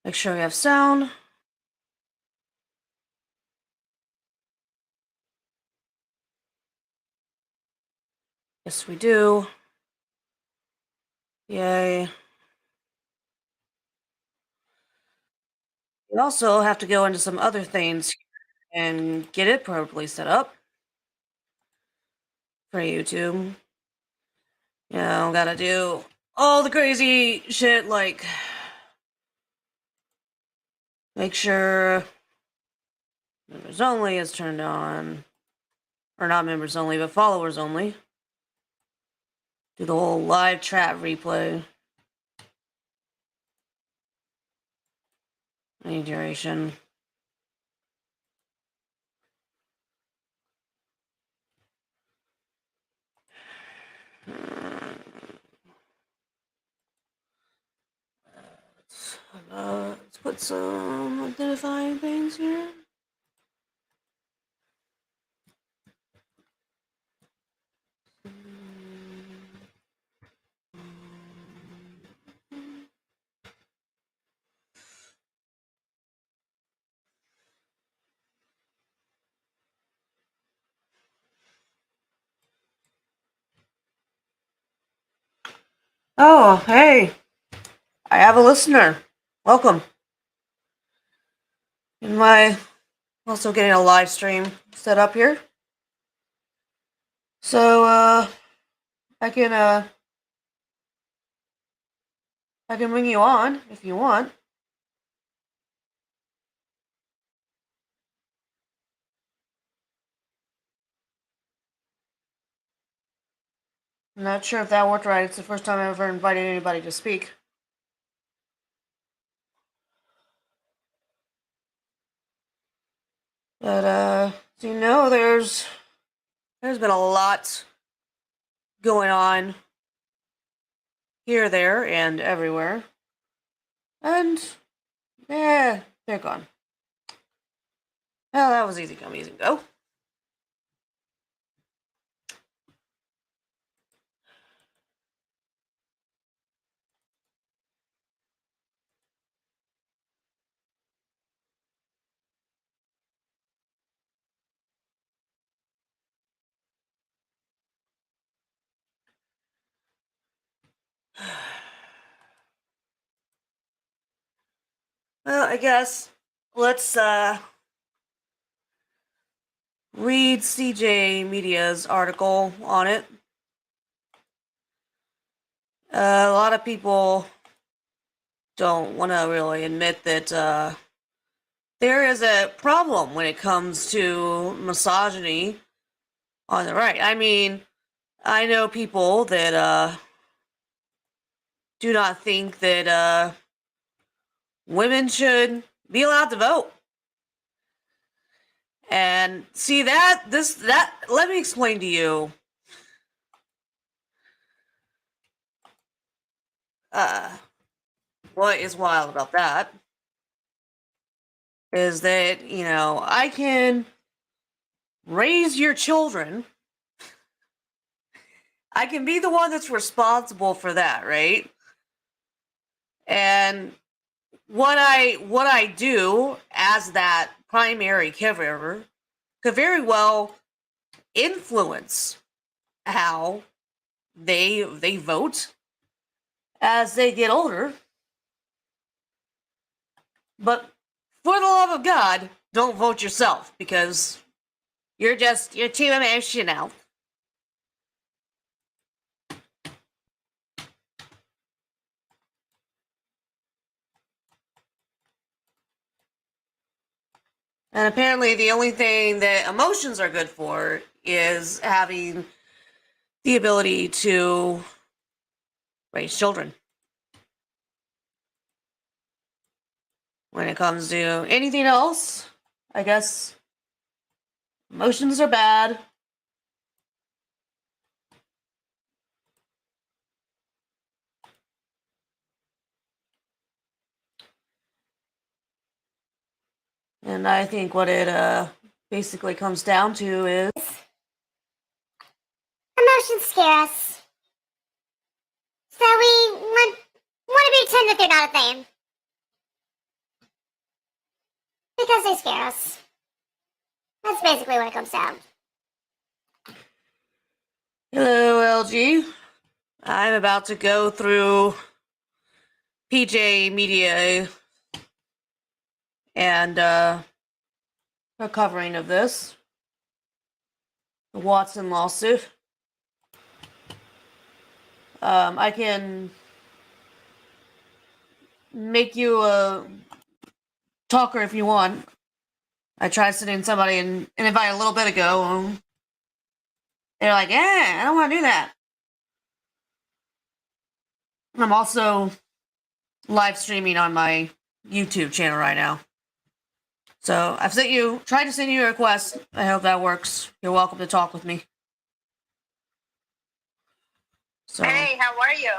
Make sure we have sound. Yes, we do. Yay. We also have to go into some other things and get it properly set up for YouTube. Gotta do all the crazy shit like make sure members only is turned on. Or not members only, but followers only. Do the whole live chat replay. Any duration. Let's put some identifying things here. Oh, hey. I have a listener. Welcome. Am I also getting a live stream set up here? So, I can bring you on if you want. I'm not sure if that worked right. It's the first time I've ever invited anybody to speak. But, so there's been a lot going on here, there, and everywhere. And, they're gone. Well, that was easy come, easy go. Well, I guess let's, read CJ Media's article on it. A lot of people don't want to really admit that there is a problem when it comes to misogyny on the right. I mean, I know people that do not think that women should be allowed to vote. And see that let me explain to you what is wild about that is that, I can raise your children. I can be the one that's responsible for that, right? And what I do as that primary caregiver could very well influence how they vote as they get older. But for the love of God, don't vote yourself because you're too emotional. And apparently the only thing that emotions are good for is having the ability to raise children. When it comes to anything else, I guess emotions are bad. And I think what it basically comes down to is emotions scare us. So we want to pretend that they're not a thing. Because they scare us. That's basically what it comes down. Hello, LG. I'm about to go through PJ Media and a covering of this. The Watson lawsuit. I can make you a talker if you want. I tried sending somebody an invite a little bit ago. They're like, I don't want to do that. I'm also live streaming on my YouTube channel right now. So I've tried to send you a request. I hope that works. You're welcome to talk with me. So, hey, how are you?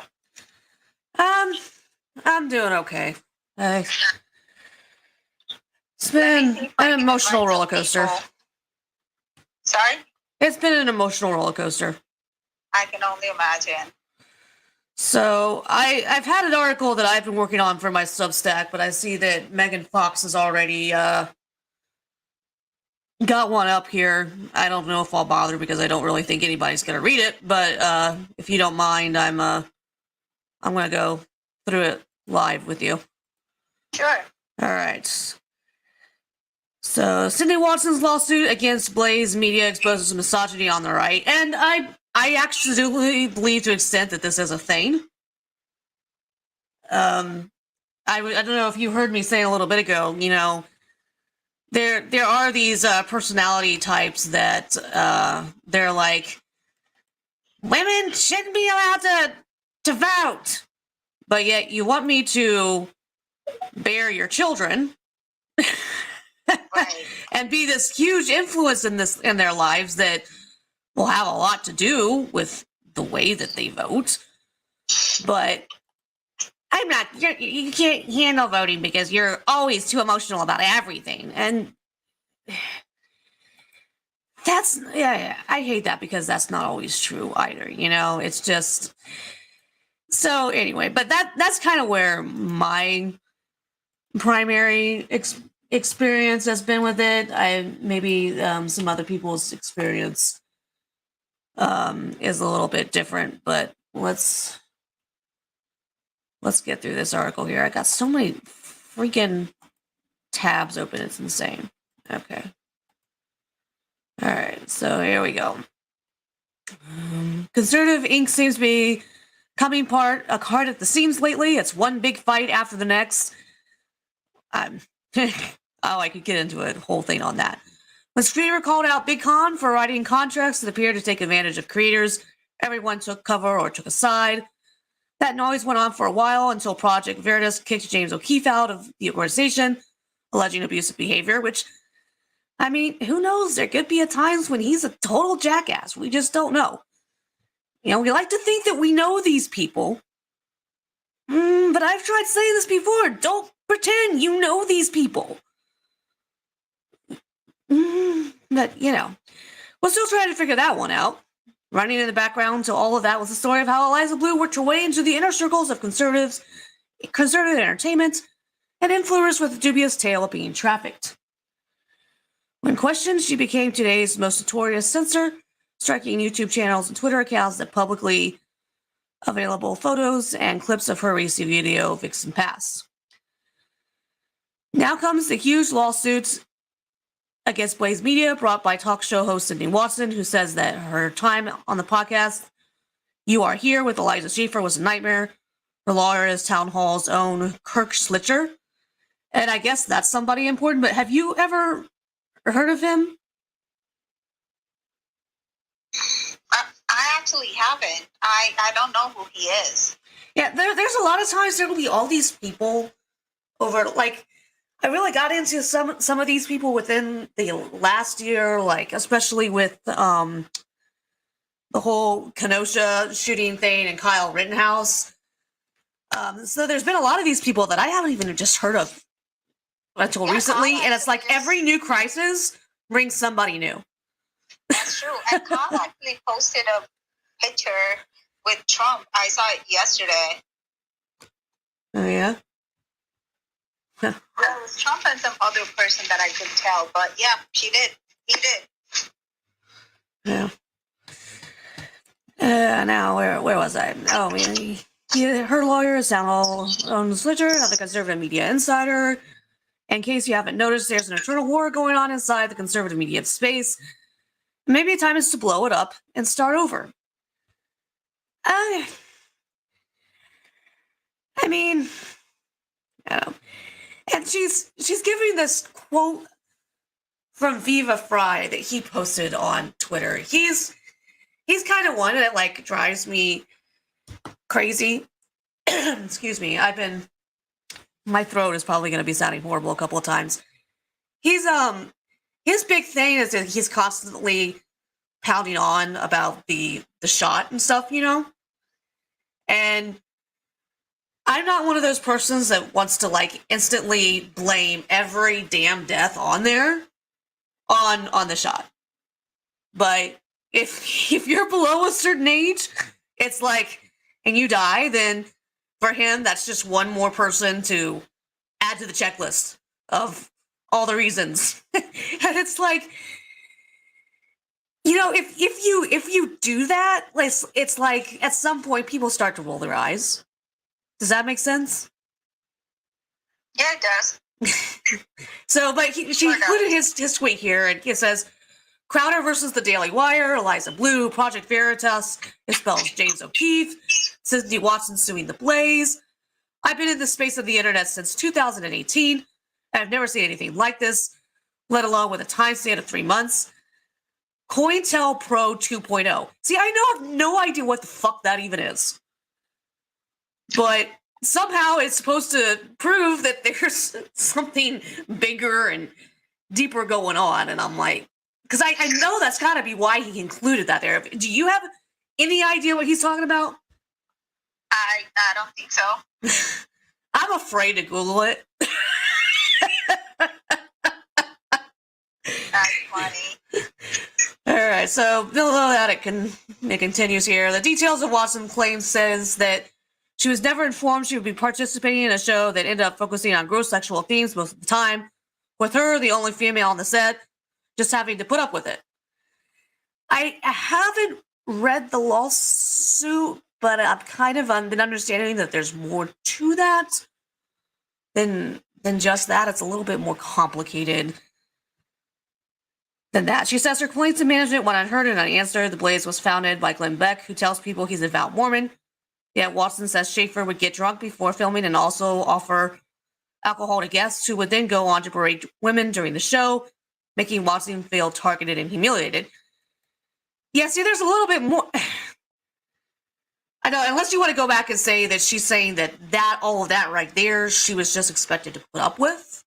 I'm doing okay. It's been an emotional roller coaster. Sorry? It's been an emotional roller coaster. I can only imagine. So I've had an article that I've been working on for my Substack, but I see that Megan Fox has already got one up here. I don't know if I'll bother because I don't really think anybody's gonna read it. But if you don't mind, I'm gonna go through it live with you. Sure. All right. So Cindy Watson's lawsuit against Blaze Media exposes misogyny on the right, and I actually believe to an extent that this is a thing. I don't know if you heard me say a little bit ago, you know, there are these personality types that they're like, women shouldn't be allowed to vote, but yet you want me to bear your children Right. and be this huge influence in their lives that will have a lot to do with the way that they vote. But I'm not. You can't handle voting because you're always too emotional about everything, and that's I hate that because that's not always true either. You know, it's just so anyway. But that's kind of where my primary experience has been with it. Maybe some other people's experience is a little bit different, but let's get through this article here. I got so many freaking tabs open, it's insane. Okay. All right, so here we go. Conservative Inc. seems to be coming apart at the seams lately. It's one big fight after the next. I could get into a whole thing on that. When Streamer called out Big Con for writing contracts that appeared to take advantage of creators, everyone took cover or took a side. That noise went on for a while until Project Veritas kicked James O'Keefe out of the organization, alleging abusive behavior, which, I mean, who knows? There could be at times when he's a total jackass. We just don't know. You know, we like to think that we know these people. But I've tried saying this before. Don't pretend you know these people. But, you know, we're still trying to figure that one out. Running in the background to all of that was the story of how Eliza Blue worked her way into the inner circles of conservative entertainment and influencers with a dubious tale of being trafficked. When questioned, she became today's most notorious censor, striking YouTube channels and Twitter accounts that publicly available photos and clips of her recent video Vixen Pass. Now comes the huge lawsuit against Blaze Media, brought by talk show host Cindy Watson, who says that her time on the podcast, You Are Here with Eliza Schaefer, was a nightmare. Her lawyer is Town Hall's own Kirk Schlitcher. And I guess that's somebody important, but have you ever heard of him? I actually haven't. I don't know who he is. Yeah, there's a lot of times there will be all these people over, like, I really got into some of these people within the last year, like especially with the whole Kenosha shooting thing and Kyle Rittenhouse. So there's been a lot of these people that I haven't even just heard of until recently, and it's like every new crisis brings somebody new. That's true. And Kyle actually posted a picture with Trump. I saw it yesterday. Oh yeah. There was Trump and some other person that I could tell, but yeah, she did. He did. Yeah. Now, where was I? Oh, her lawyer is Samuel Slitcher, another conservative media insider. In case you haven't noticed, there's an internal war going on inside the conservative media space. Maybe the time is to blow it up and start over. I mean, I don't know. And she's giving this quote from Viva Fry that he posted on Twitter. He's kind of one that like drives me crazy. Excuse me. My throat is probably going to be sounding horrible a couple of times. His big thing is that he's constantly pounding on about the shot and stuff, you know? And I'm not one of those persons that wants to like instantly blame every damn death on there on the shot. But if you're below a certain age, it's like, and you die, then for him, that's just one more person to add to the checklist of all the reasons. And it's like, you know, if you do that, it's like at some point people start to roll their eyes. Does that make sense? Yeah, it does. So, but she included his tweet here, and it says, Crowder versus the Daily Wire, Eliza Blue, Project Veritas, expels James O'Keefe, Sidney Watson suing The Blaze. I've been in the space of the internet since 2018, and I've never seen anything like this, let alone with a time span of 3 months. COINTELPRO 2.0. See, I have no idea what the fuck that even is. But somehow it's supposed to prove that there's something bigger and deeper going on, and I'm like, because I know that's got to be why he included that there. Do you have any idea what he's talking about? I don't think so. I'm afraid to Google it. That's funny. All right, so below that it continues here. The details of Watson's claim says that she was never informed she would be participating in a show that ended up focusing on gross sexual themes most of the time, with her the only female on the set, just having to put up with it. I haven't read the lawsuit, but I've kind of been understanding that there's more to that than just that. It's a little bit more complicated than that. She says her complaints to management went unheard and unanswered. The Blaze was founded by Glenn Beck, who tells people he's a devout Mormon. Yet Watson says Schaefer would get drunk before filming and also offer alcohol to guests who would then go on to berate women during the show, making Watson feel targeted and humiliated. Yeah, see, there's a little bit more. I know, unless you want to go back and say that she's saying that all of that right there, she was just expected to put up with.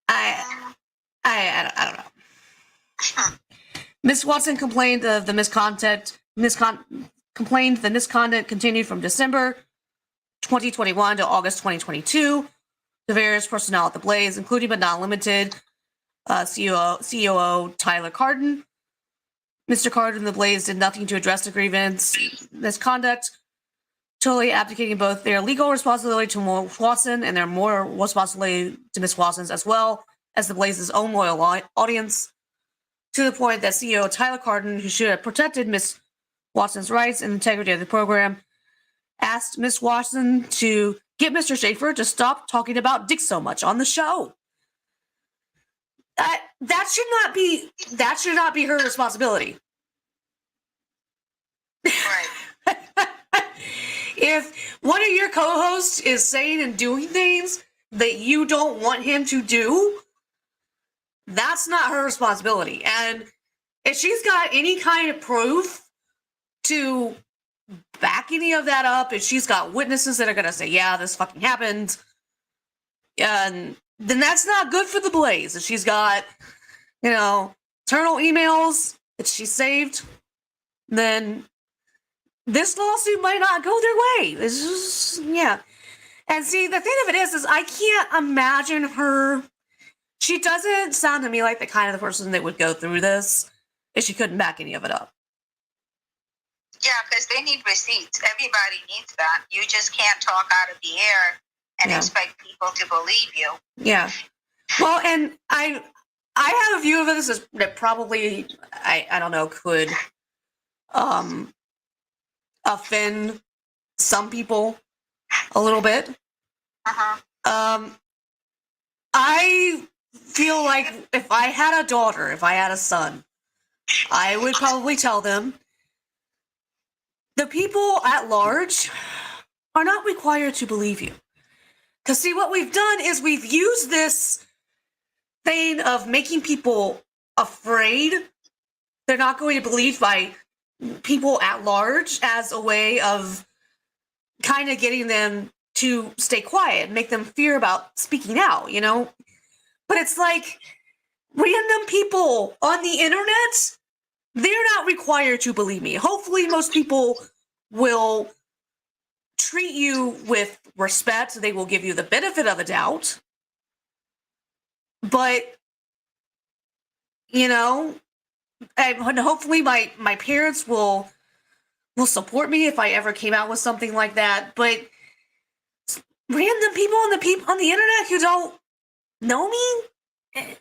I don't know. Miss Watson complained of the misconduct continued from December 2021 to August 2022. The various personnel at the Blaze, including but not limited COO Tyler Carden. Mr. Carden and the Blaze did nothing to address the grievance misconduct, totally abdicating both their legal responsibility to Watson and their moral responsibility to Miss Watson's, as well as the Blaze's own loyal audience, to the point that CEO Tyler Carden, who should have protected Miss Watson's rights and integrity of the program, asked Miss Watson to get Mr. Schaefer to stop talking about dick so much on the show. That should not be her responsibility. Right. If one of your co-hosts is saying and doing things that you don't want him to do, that's not her responsibility. And if she's got any kind of proof to back any of that up, if she's got witnesses that are going to say, yeah, this fucking happened, and then that's not good for the Blaze. If she's got, internal emails that she saved, then this lawsuit might not go their way. It's just, yeah. And see, the thing of it is I can't imagine her. She doesn't sound to me like the kind of the person that would go through this if she couldn't back any of it up. Yeah, because they need receipts. Everybody needs that. You just can't talk out of the air and Yeah. expect people to believe you. Yeah. Well, and I have a view of this that probably I don't know could offend some people a little bit. Uh-huh. I feel like if I had a daughter, if I had a son, I would probably tell them the people at large are not required to believe you. Because see, what we've done is we've used this thing of making people afraid they're not going to believe by people at large as a way of kind of getting them to stay quiet, make them fear about speaking out, you know? But it's like random people on the internet, they're not required to believe me. Hopefully, most people will treat you with respect. They will give you the benefit of a doubt. But, you know, and hopefully my parents will support me if I ever came out with something like that. But random people on the internet who don't know me,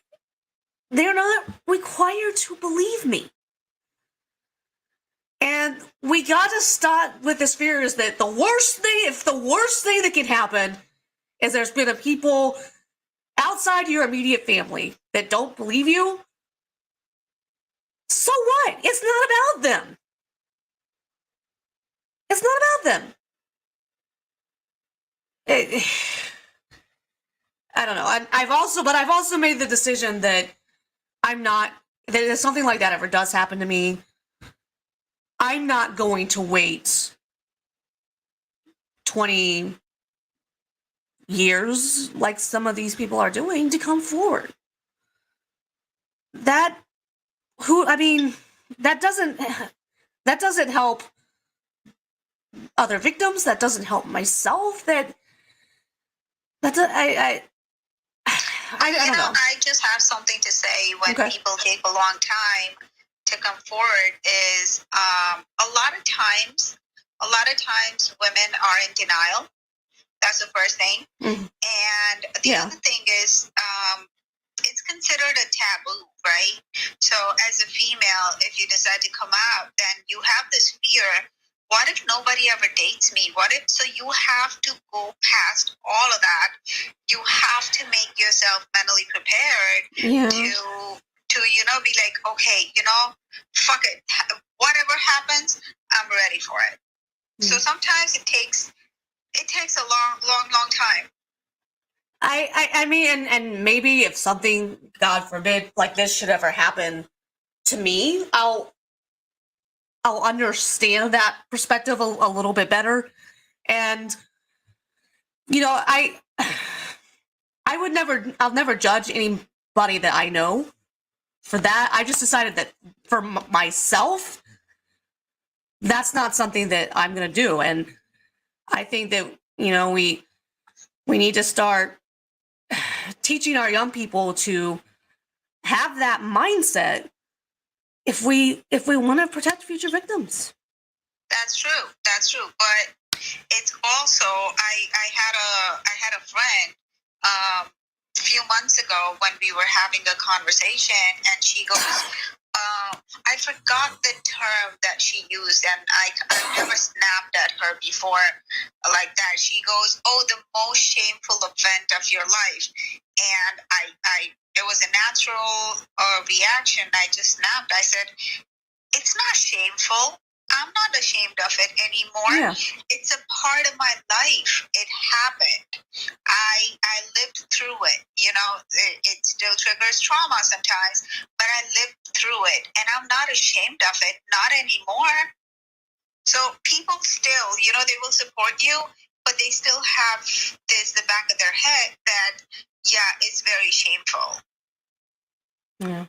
they're not required to believe me. And we gotta start with this fear is that the worst thing that can happen is there's been a people outside your immediate family that don't believe you. So what? It's not about them. It's not about them. I don't know. I've also made the decision that that if something like that ever does happen to me, I'm not going to wait 20 years like some of these people are doing to come forward. That doesn't help other victims. That doesn't help myself. I don't know. I just have something to say when Okay. people take a long time to come forward is a lot of times women are in denial. That's the first thing. Mhm. And the other thing is it's considered a taboo, right? So as a female, if you decide to come out, then you have this fear. What if nobody ever dates me? So you have to go past all of that. You have to make yourself mentally prepared to be like, okay, fuck it. Whatever happens, I'm ready for it. So sometimes it takes a long time. I mean, and maybe if something, God forbid, like this should ever happen to me, I'll understand that perspective a little bit better. And, I'll never judge anybody that I know for that. I just decided that for myself, that's not something that I'm going to do. And I think that, we need to start teaching our young people to have that mindset if we want to protect future victims. That's true. But it's also I had a friend a few months ago when we were having a conversation, and she goes, I forgot the term that she used, and I never snapped at her before like that. She goes, "Oh, the most shameful event of your life," and it was a natural reaction. I just snapped. I said, "It's not shameful. I'm not ashamed of it anymore. Yeah. It's a part of my life. It happened. I lived through it. It still triggers trauma sometimes, but I lived through it, and I'm not ashamed of it. Not anymore." So people still, they will support you, but they still have the back of their head that, yeah, it's very shameful. Yeah.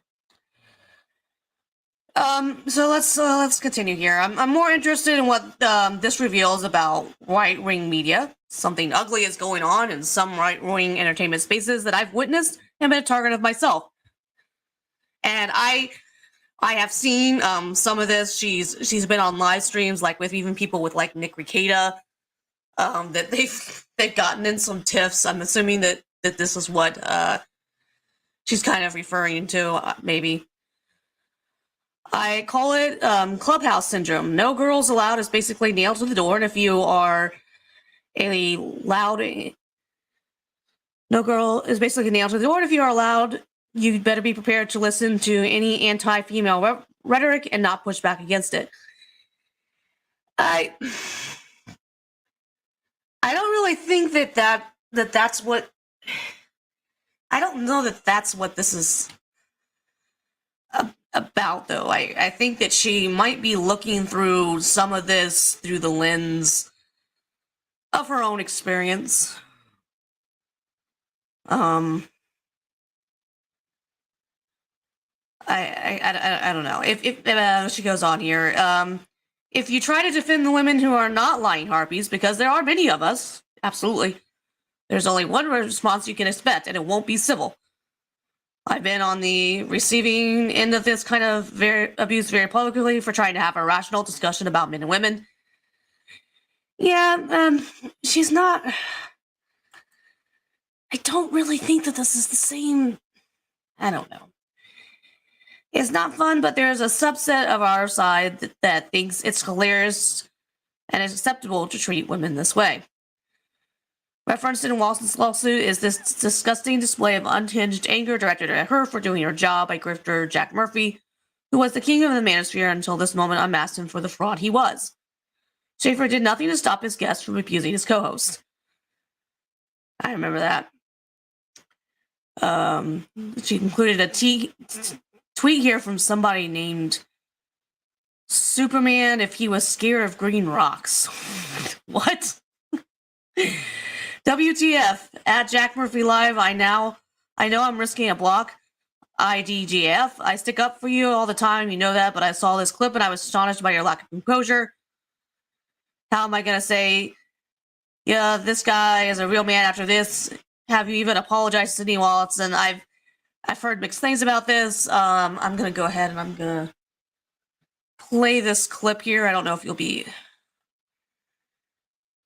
So let's continue here. I'm more interested in what this reveals about right-wing media. Something ugly is going on in some right-wing entertainment spaces that I've witnessed and been a target of myself. And I have seen some of this. She's been on live streams like with even people with like Nick Rekieta. that they've gotten in some tiffs. I'm assuming that this is what she's kind of referring to, maybe. I call it clubhouse syndrome. No girls allowed is basically nailed to the door, and if you are a loud, no girl is basically nailed to the door, and if you are loud, you better be prepared to listen to any anti-female rhetoric and not push back against it. I don't really think that's what. I don't know that that's what this is about, though. I think that she might be looking through some of this through the lens of her own experience. I don't know. If she goes on here, if you try to defend the women who are not lying harpies, because there are many of us, absolutely, there's only one response you can expect, and it won't be civil. I've been on the receiving end of this kind of abuse very publicly for trying to have a rational discussion about men and women. Yeah, she's not. I don't really think that this is the same. I don't know. It's not fun, but there's a subset of our side that thinks it's hilarious and it's acceptable to treat women this way. Referenced in Walson's lawsuit is this disgusting display of unhinged anger directed at her for doing her job by grifter Jack Murphy, who was the king of the manosphere until this moment unmasked him for the fraud he was. Schaefer did nothing to stop his guest from abusing his co-host. I remember that. She included a tweet here from somebody named Superman if he was scared of green rocks. What? WTF at Jack Murphy Live. I know I'm risking a block. IDGF. I stick up for you all the time. You know that, but I saw this clip and I was astonished by your lack of composure. How am I going to say, yeah, this guy is a real man after this? Have you even apologized to Sydney Watson? I've heard mixed things about this. I'm going to go ahead and I'm going to play this clip here. I don't know if you'll be...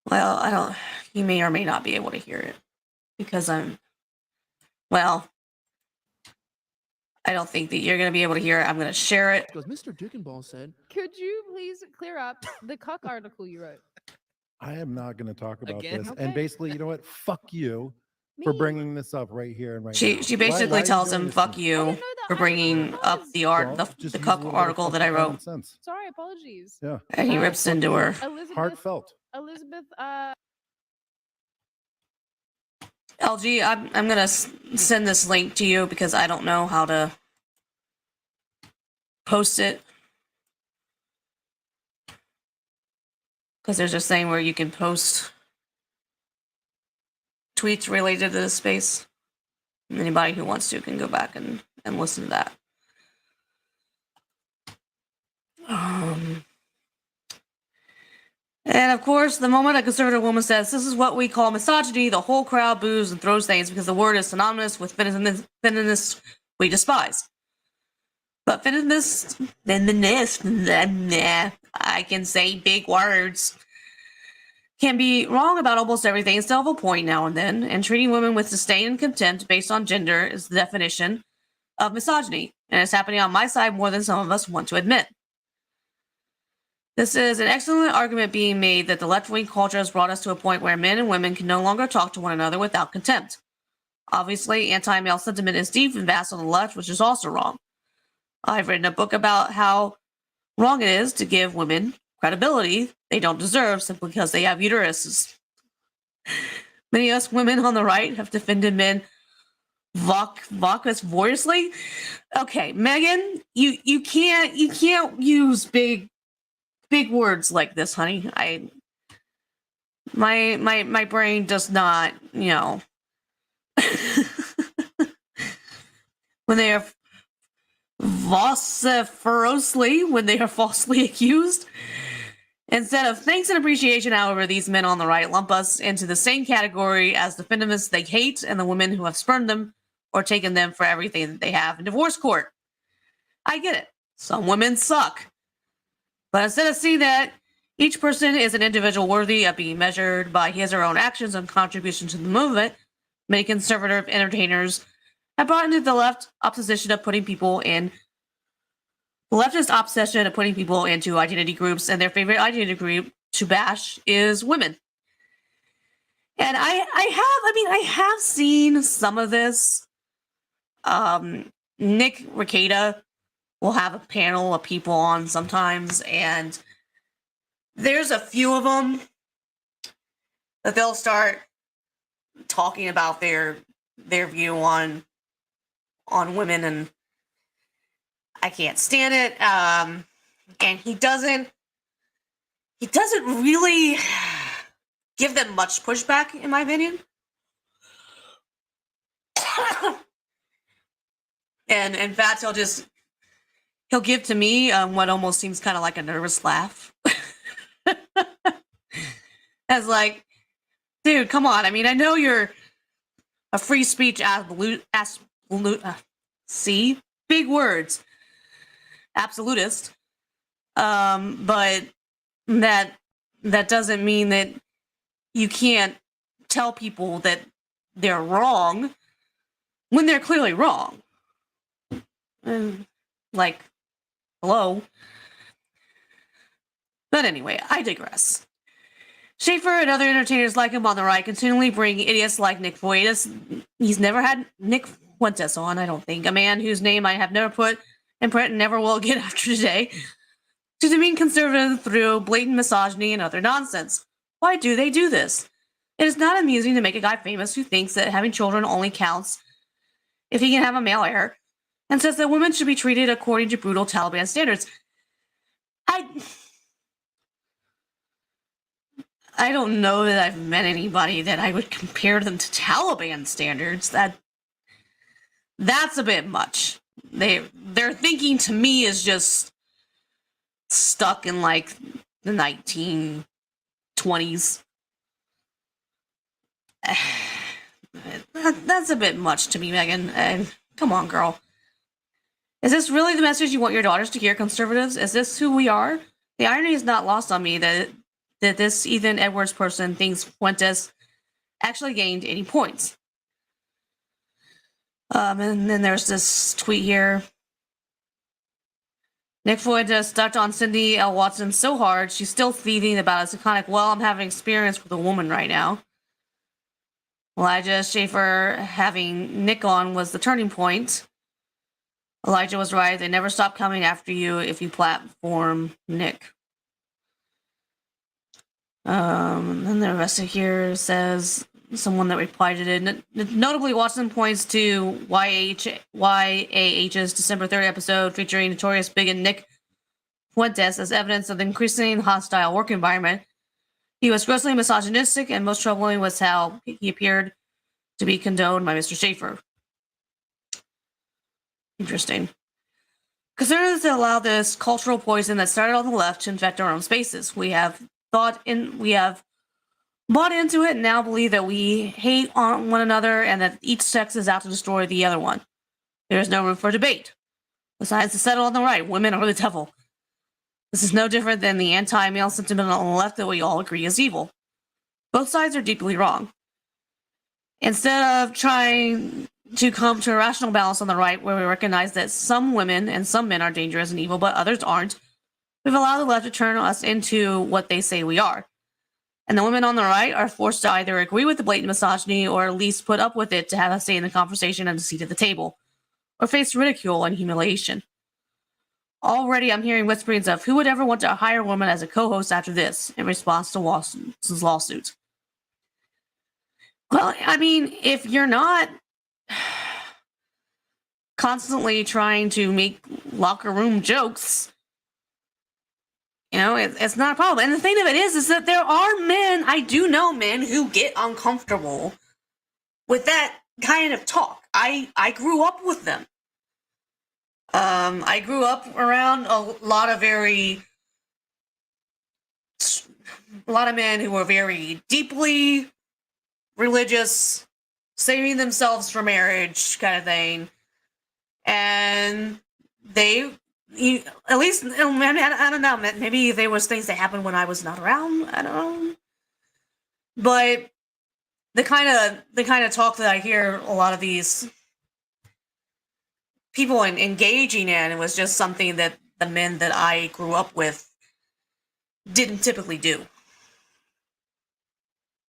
Well, you may or may not be able to hear it. Because I don't think that you're going to be able to hear it. I'm going to share it. Because Mr. Dickenball said, Could you please clear up the cuck article you wrote? I am not going to talk about Again? this. Okay. And basically, you know what? Fuck you for Me? bringing this up right here and right She now. basically Why are you tells doing him, this "Fuck to me? I didn't you," know that for bringing article up was. the Well, the just use a cuck little bit of article that I fucking wrote, common sense. Sorry, apologies. Yeah. and he rips into her. Heartfelt. Elizabeth, LG, I'm gonna send this link to you because I don't know how to post it. Because there's a thing where you can post tweets related to this space. Anybody who wants to can go back and listen to that. And of course, the moment a conservative woman says, "This is what we call misogyny," the whole crowd boos and throws things because the word is synonymous with feminists we despise. But feminists, I can say big words, can be wrong about almost everything and still have a point now and then, and treating women with disdain and contempt based on gender is the definition of misogyny, and it's happening on my side more than some of us want to admit. This is an excellent argument being made that the left-wing culture has brought us to a point where men and women can no longer talk to one another without contempt. Obviously, anti-male sentiment is deep and vast on the left, which is also wrong. I've written a book about how wrong it is to give women credibility they don't deserve simply because they have uteruses. Many of us women on the right have defended men vociferously. Okay, Megan, you can't use big words like this, honey. My brain does not, when they are vociferously, when they are falsely accused. Instead of thanks and appreciation, however, these men on the right lump us into the same category as the feminists they hate and the women who have spurned them or taken them for everything that they have in divorce court. I get it. Some women suck. But instead of seeing that, Each person is an individual worthy of being measured by his or her own actions and contribution to the movement. Many conservative entertainers have brought into the leftist obsession of putting people into identity groups, and their favorite identity group to bash is women. And I have seen some of this. Nick Rekieta will have a panel of people on sometimes, and there's a few of them that they'll start talking about their view on women, and I can't stand it. And he doesn't really give them much pushback, in my opinion. And in fact, he'll give to me what almost seems kind of like a nervous laugh. As like, dude, come on. I mean, I know you're a free speech see, big words, absolutist. But that doesn't mean that you can't tell people that they're wrong when they're clearly wrong. Like, hello. But anyway, I digress. Schaefer and other entertainers like him on the right continually bring idiots like Nick Fuentes. He's never had Nick Fuentes on, I don't think, a man whose name I have never put in print and never will again after today, to demean conservative through blatant misogyny and other nonsense. Why do they do this? It is not amusing to make a guy famous who thinks that having children only counts if he can have a male heir, and says that women should be treated according to brutal Taliban standards. I don't know that I've met anybody that I would compare them to Taliban standards. That's a bit much. Their thinking to me is just stuck in like the 1920s. That's a bit much to me, Megan. Come on, girl. Is this really the message you want your daughters to hear, conservatives? Is this who we are? The irony is not lost on me that this Ethan Edwards person thinks Fuentes actually gained any points. And then there's this tweet here. Nick Fuentes stuck on Cindy L. Watson so hard, she's still thieving about his iconic, well, I'm having experience with a woman right now. Elijah Schaefer having Nick on was the turning point. Elijah was right. They never stop coming after you if you platform Nick. And the rest of here says someone that replied to it. Notably, Watson points to YAH's December 3rd episode featuring notorious bigot Nick Fuentes as evidence of the increasingly hostile work environment. He was grossly misogynistic, and most troubling was how he appeared to be condoned by Mr. Schaefer. Interesting. Conservatives allow this cultural poison that started on the left to infect our own spaces. We have bought into it and now believe that we hate on one another and that each sex is out to destroy the other one. There is no room for debate. The science is settled on the right. Women are the devil. This is no different than the anti-male sentiment on the left that we all agree is evil. Both sides are deeply wrong. Instead of trying to come to a rational balance on the right, where we recognize that some women and some men are dangerous and evil, but others aren't, we've allowed the left to turn us into what they say we are. And the women on the right are forced to either agree with the blatant misogyny or at least put up with it to have a say in the conversation and a seat at the table, or face ridicule and humiliation. Already I'm hearing whisperings of who would ever want to hire a woman as a co-host after this in response to Watson's lawsuit. Well, I mean, if you're not constantly trying to make locker room jokes, you know, it's not a problem. And the thing of it is that there are men, I do know men who get uncomfortable with that kind of talk. I grew up with them. I grew up around a lot of men who were very deeply religious, saving themselves for marriage kind of thing. And they at least, I don't know, maybe there was things that happened when I was not around. I don't know. But the kind of talk that I hear a lot of these people engaging in, it was just something that the men that I grew up with didn't typically do.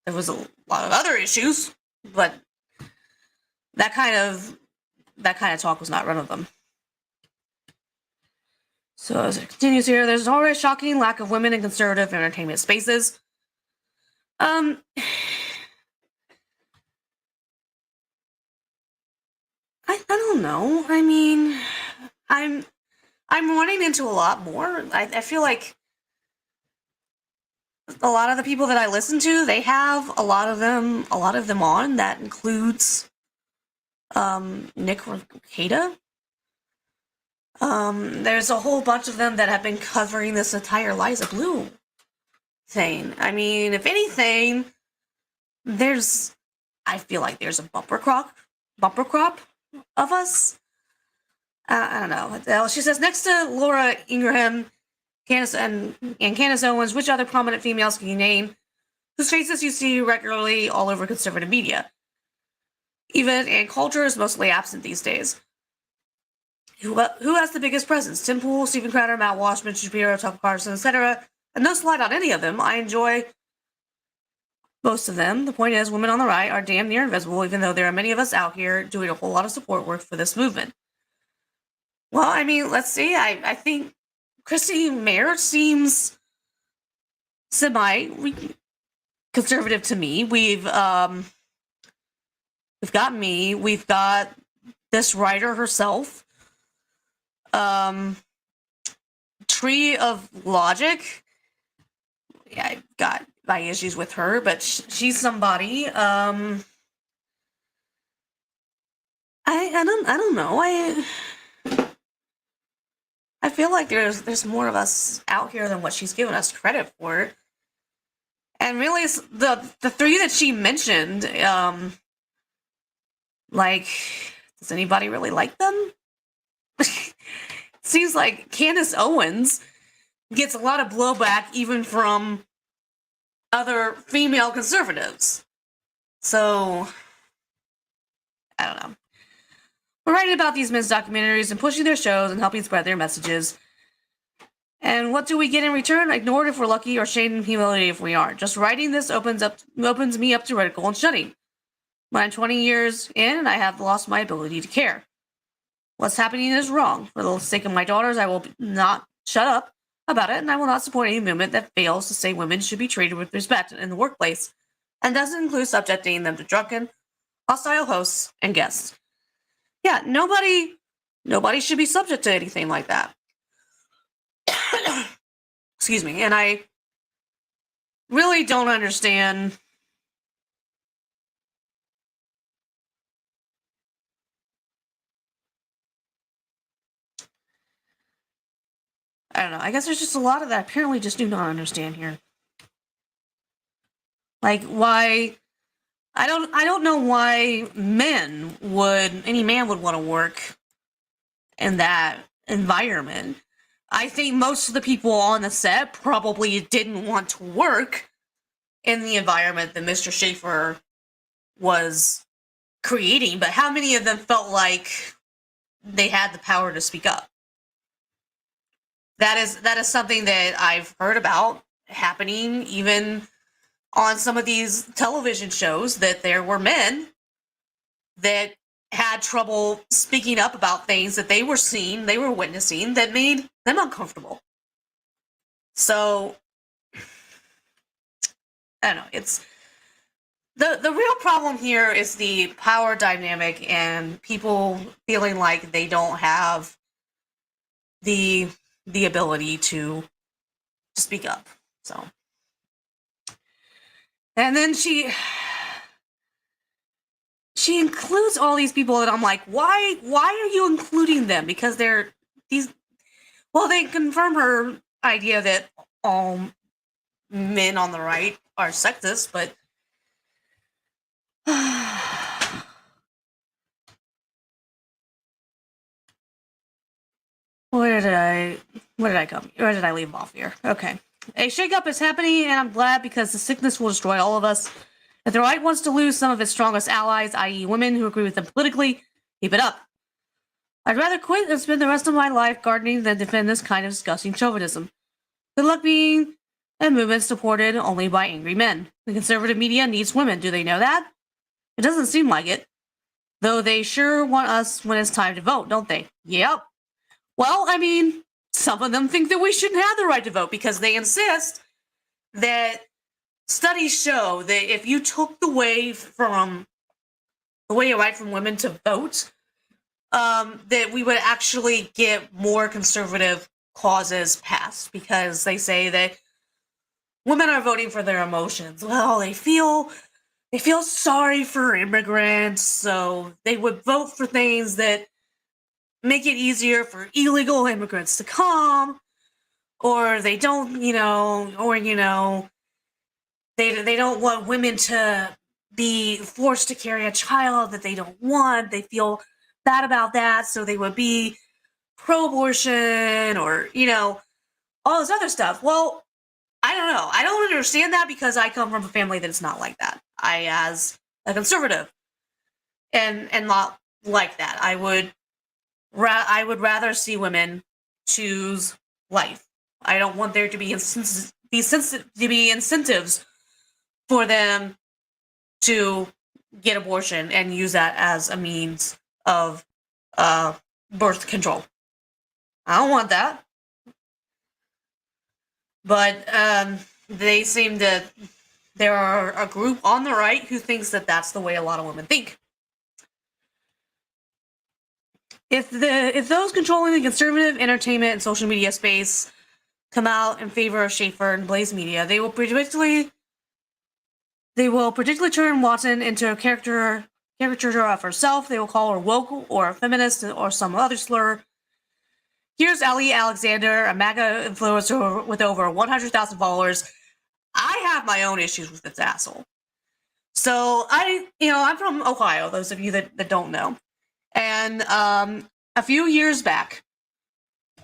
There was a lot of other issues, but that kind of talk was not one of them. So as it continues here, there's already a shocking lack of women in conservative entertainment spaces. I don't know. I mean, I'm running into a lot more. I feel like a lot of the people that I listen to, they have a lot of them on. That includes Nick Rekieta. There's a whole bunch of them that have been covering this entire Liza Blue thing. I mean, if anything, I feel like there's a bumper crop of us. I don't know. She says, next to Laura Ingraham, Candace and Candace Owens, which other prominent females can you name whose faces you see regularly all over conservative media? Even and culture is mostly absent these days. Who has the biggest presence? Tim Pool, Stephen Crowder, Matt Walsh, Mitch Shapiro, Tucker Carlson, etc. And no slight on any of them. I enjoy most of them. The point is, women on the right are damn near invisible, even though there are many of us out here doing a whole lot of support work for this movement. Well, I mean, let's see. I think Christy Mayer seems semi-conservative to me. We've got me. We've got this writer herself. Tree of Logic. Yeah, I've got my issues with her, but she's somebody. I don't know. I feel like there's more of us out here than what she's given us credit for. And really, the three that she mentioned, like, does anybody really like them? Seems like Candace Owens gets a lot of blowback even from other female conservatives. So, I don't know. We're writing about these men's documentaries and pushing their shows and helping spread their messages. And what do we get in return? Ignored if we're lucky, or shame and humility if we aren't. Just writing this opens me up to ridicule and shunning. When I'm 20 years in, I have lost my ability to care. What's happening is wrong. For the sake of my daughters, I will not shut up about it, and I will not support any movement that fails to say women should be treated with respect in the workplace, and doesn't include subjecting them to drunken, hostile hosts and guests. Yeah, nobody should be subject to anything like that. Excuse me. And I really don't understand I don't know. I guess there's just a lot of that I apparently just do not understand here. Like, why I don't know why any man would want to work in that environment. I think most of the people on the set probably didn't want to work in the environment that Mr. Schaefer was creating, but how many of them felt like they had the power to speak up? That is something that I've heard about happening even on some of these television shows, that there were men that had trouble speaking up about things that they were seeing, they were witnessing, that made them uncomfortable. So, I don't know, it's the real problem here is the power dynamic and people feeling like they don't have the ability to speak up. So, and then she includes all these people that I'm like, why are you including them? Because they're these. Well, they confirm her idea that all men on the right are sexist, but Where did I come? Where did I leave off here? Okay. A shakeup is happening, and I'm glad because the sickness will destroy all of us. If the right wants to lose some of its strongest allies, i.e. women who agree with them politically, keep it up. I'd rather quit and spend the rest of my life gardening than defend this kind of disgusting chauvinism. Good luck being a movement supported only by angry men. The conservative media needs women. Do they know that? It doesn't seem like it. Though they sure want us when it's time to vote, don't they? Yep. Well, I mean, some of them think that we shouldn't have the right to vote because they insist that studies show that if you took the way away from women to vote, that we would actually get more conservative causes passed because they say that women are voting for their emotions. Well, they feel sorry for immigrants, so they would vote for things that make it easier for illegal immigrants to come, or they don't, they don't want women to be forced to carry a child that they don't want. They feel bad about that, so they would be pro-abortion or, all this other stuff. Well, I don't know. I don't understand that because I come from a family that's not like that. I, as a conservative, and not like that. I would rather see women choose life. I don't want there to be incentives for them to get abortion and use that as a means of birth control. I don't want that. But they seem to. There are a group on the right who thinks that that's the way a lot of women think. If those controlling the conservative entertainment and social media space come out in favor of Schaefer and Blaze Media, they will predictably turn Watson into a caricature of herself. They will call her woke or a feminist or some other slur. Here's Ali Alexander, a MAGA influencer with over 100,000 followers. I have my own issues with this asshole. So I'm from Ohio, those of you that don't know. And a few years back,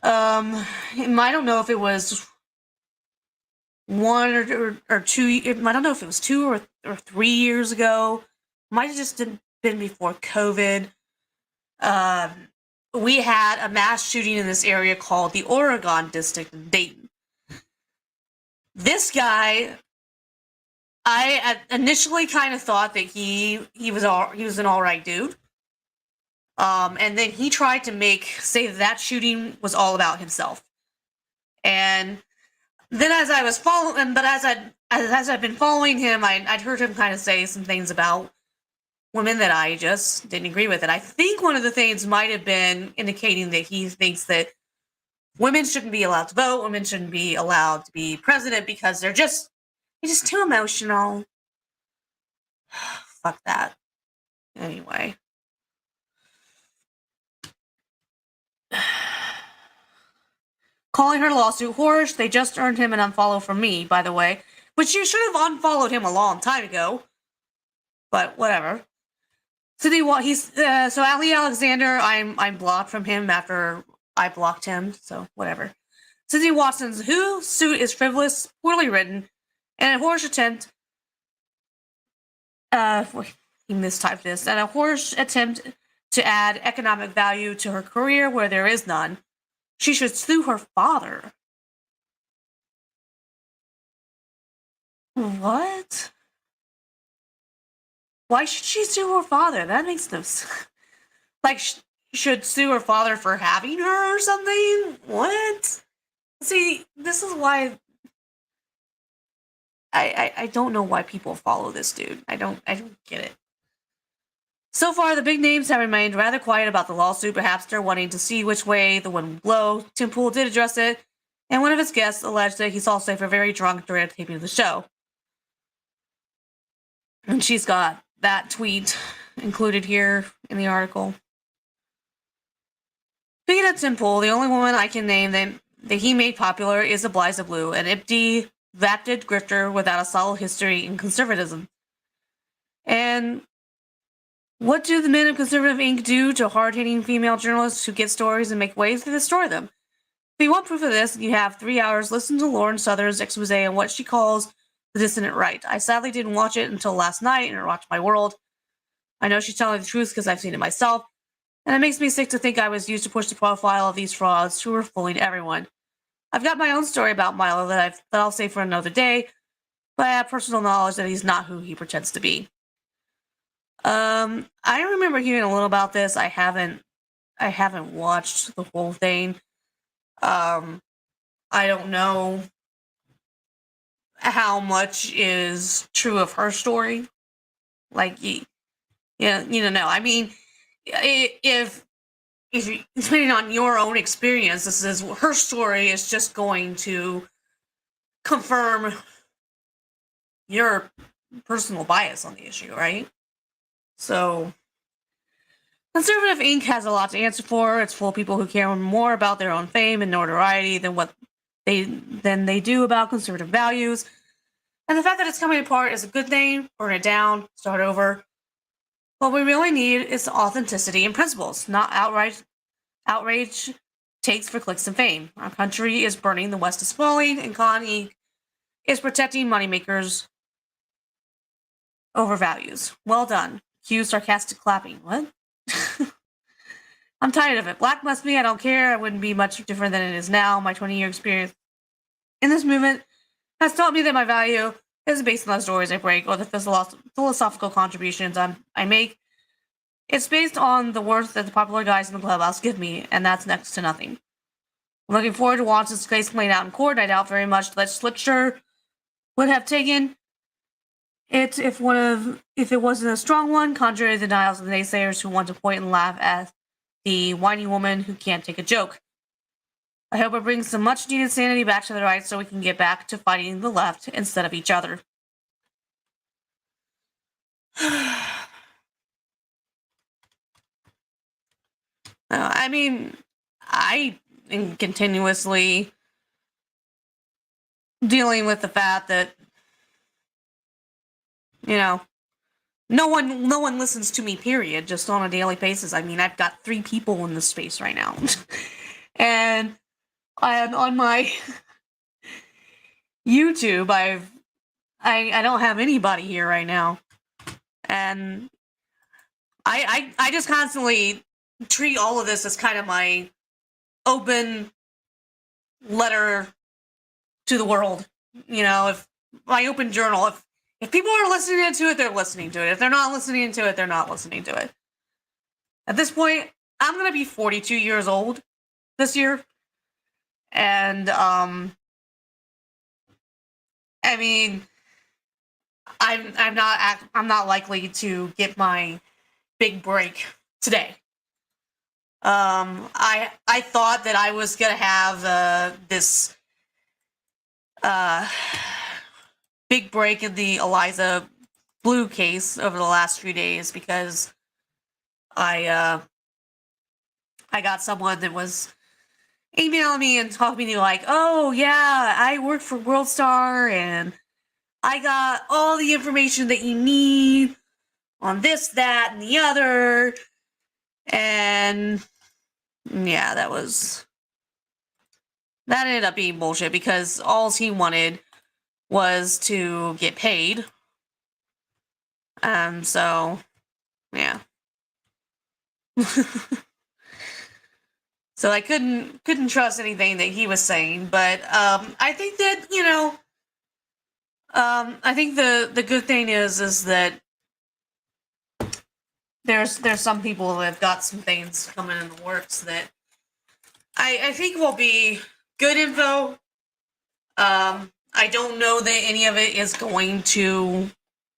I don't know if it was 1 or 2, I don't know if it was 2 or 3 years ago. Might have just been before COVID. We had a mass shooting in this area called the Oregon District in Dayton. This guy, I initially kind of thought that he was an all right dude. And then he tried to say that shooting was all about himself. And then as I've been following him, I'd heard him kind of say some things about women that I just didn't agree with. And I think one of the things might have been indicating that he thinks that women shouldn't be allowed to vote, women shouldn't be allowed to be president because they're just too emotional. Fuck that. Anyway. Calling her lawsuit whorish, they just earned him an unfollow from me, by the way. Which you should have unfollowed him a long time ago. But whatever. So Ali Alexander, I'm blocked from him after I blocked him, so whatever. Cindy Watson's Who suit is frivolous, poorly written, and a whorish attempt. He mistyped this. And a whorish attempt to add economic value to her career where there is none. She should sue her father. What? Why should she sue her father? That makes no sense. Like, should sue her father for having her or something? What? See, this is why I don't know why people follow this dude. I don't get it. So far, the big names have remained rather quiet about the lawsuit, perhaps they're wanting to see which way the wind will blow. Tim Pool did address it, and one of his guests alleged that he saw Schaefer very drunk during the taping of the show. And she's got that tweet included here in the article. Speaking of Tim Pool, the only woman I can name that he made popular is Eliza Blue, an empty, vapid grifter without a solid history in conservatism. And What do the men of Conservative Inc. do to hard-hitting female journalists who get stories and make waves to destroy them? If you want proof of this, you have 3 hours. Listen to Lauren Southern's expose on what she calls the dissident right. I sadly didn't watch it until last night, and it rocked my world. I know she's telling the truth because I've seen it myself, and it makes me sick to think I was used to push the profile of these frauds who were fooling everyone. I've got my own story about Milo that I'll save for another day, but I have personal knowledge that he's not who he pretends to be. I remember hearing a little about this. I haven't watched the whole thing. I don't know how much is true of her story. Like, you know, I mean, if depending on your own experience, this is her story is just going to confirm your personal bias on the issue, right? So, Conservative Inc. has a lot to answer for. It's full of people who care more about their own fame and notoriety than they do about conservative values. And the fact that it's coming apart is a good thing. Burn it down, start over. What we really need is authenticity and principles, not outrage takes for clicks and fame. Our country is burning, the West is falling, and Con Inc. is protecting moneymakers over values. Well done. Cue sarcastic clapping. What? I'm tired of it. Black must be, I don't care. I wouldn't be much different than it is now. My 20-year experience in this movement has taught me that my value is based on the stories I break or the philosophical contributions I make. It's based on the worth that the popular guys in the clubhouse give me, and that's next to nothing. I'm looking forward to watching this case played out in court. I doubt very much the legislature would have taken it if it wasn't a strong one, contrary to the denials of the naysayers who want to point and laugh at the whiny woman who can't take a joke. I hope it brings some much-needed sanity back to the right so we can get back to fighting the left instead of each other. I mean, I am continuously dealing with the fact that, you know, no one listens to me, period, just on a daily basis. I mean, I've got 3 people in this space right now. And I'm on my YouTube, I don't have anybody here right now. And I just constantly treat all of this as kind of my open letter to the world. You know, if my open journal, if people are listening to it, they're listening to it. If they're not listening to it, they're not listening to it. At this point, I'm going to be 42 years old this year. And, I mean, I'm not likely to get my big break today. I thought that I was gonna have this big break in the Eliza Blue case over the last few days because I got someone that was emailing me and talking to me like, oh yeah, I work for WorldStar and I got all the information that you need on this, that, and the other. And yeah, that ended up being bullshit because all he wanted was to get paid. So yeah. So I couldn't trust anything that he was saying, but I think that, you know, I think the good thing is that there's some people that have got some things coming in the works that I think will be good info. I don't know that any of it is going to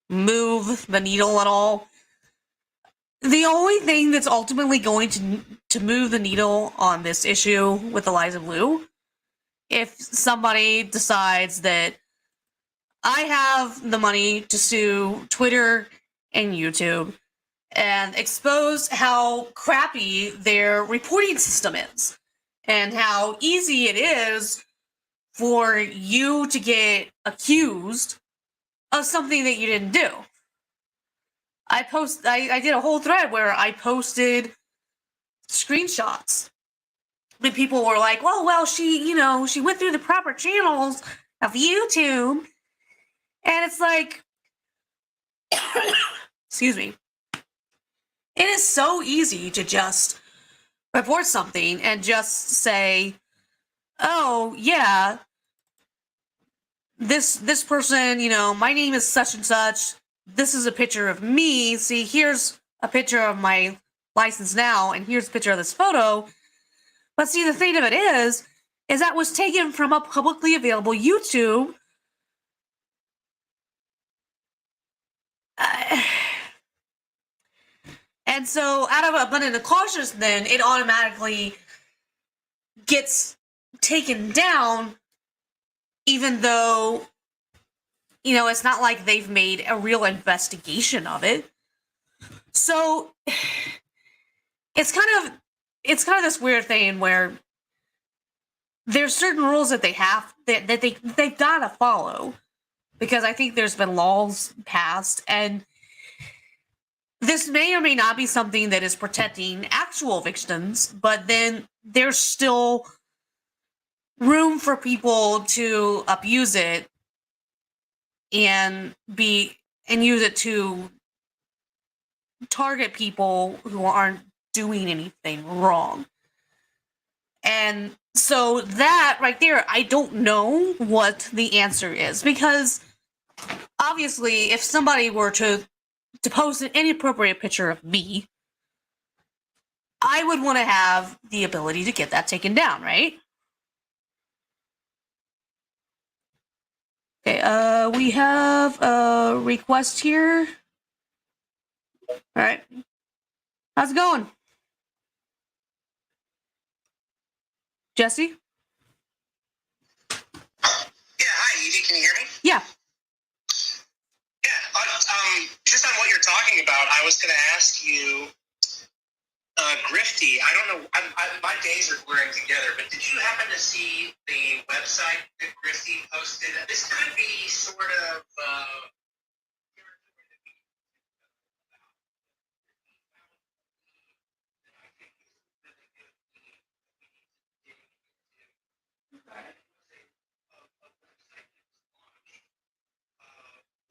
move the needle at all. The only thing that's ultimately going to move the needle on this issue with Eliza Blue, if somebody decides that I have the money to sue Twitter and YouTube and expose how crappy their reporting system is and how easy it is for you to get accused of something that you didn't do. I did a whole thread where I posted screenshots. But people were like, well, she went through the proper channels of YouTube. And it's like, excuse me. It is so easy to just report something and just say, oh, yeah, this person, my name is such and such. This is a picture of me. See, here's a picture of my license now, and here's a picture of this photo. But see, the thing of it is that was taken from a publicly available YouTube. And so, out of abundance of caution, then it automatically gets taken down, even though, it's not like they've made a real investigation of it. So, it's kind of this weird thing where there's certain rules that they have that they've got to follow, because I think there's been laws passed, and this may or may not be something that is protecting actual victims, but then there's still room for people to abuse it and use it to target people who aren't doing anything wrong. And so that right there, I don't know what the answer is, because obviously if somebody were to post an inappropriate picture of me, I would want to have the ability to get that taken down, right? Okay, we have a request here. All right. How's it going? Jesse? Yeah, hi, Evie, can you hear me? Yeah. Yeah, just on what you're talking about, I was going to ask you, Grifty, I don't know, my days are blurring together, but did you happen to see the website that Grifty posted? This could be sort of,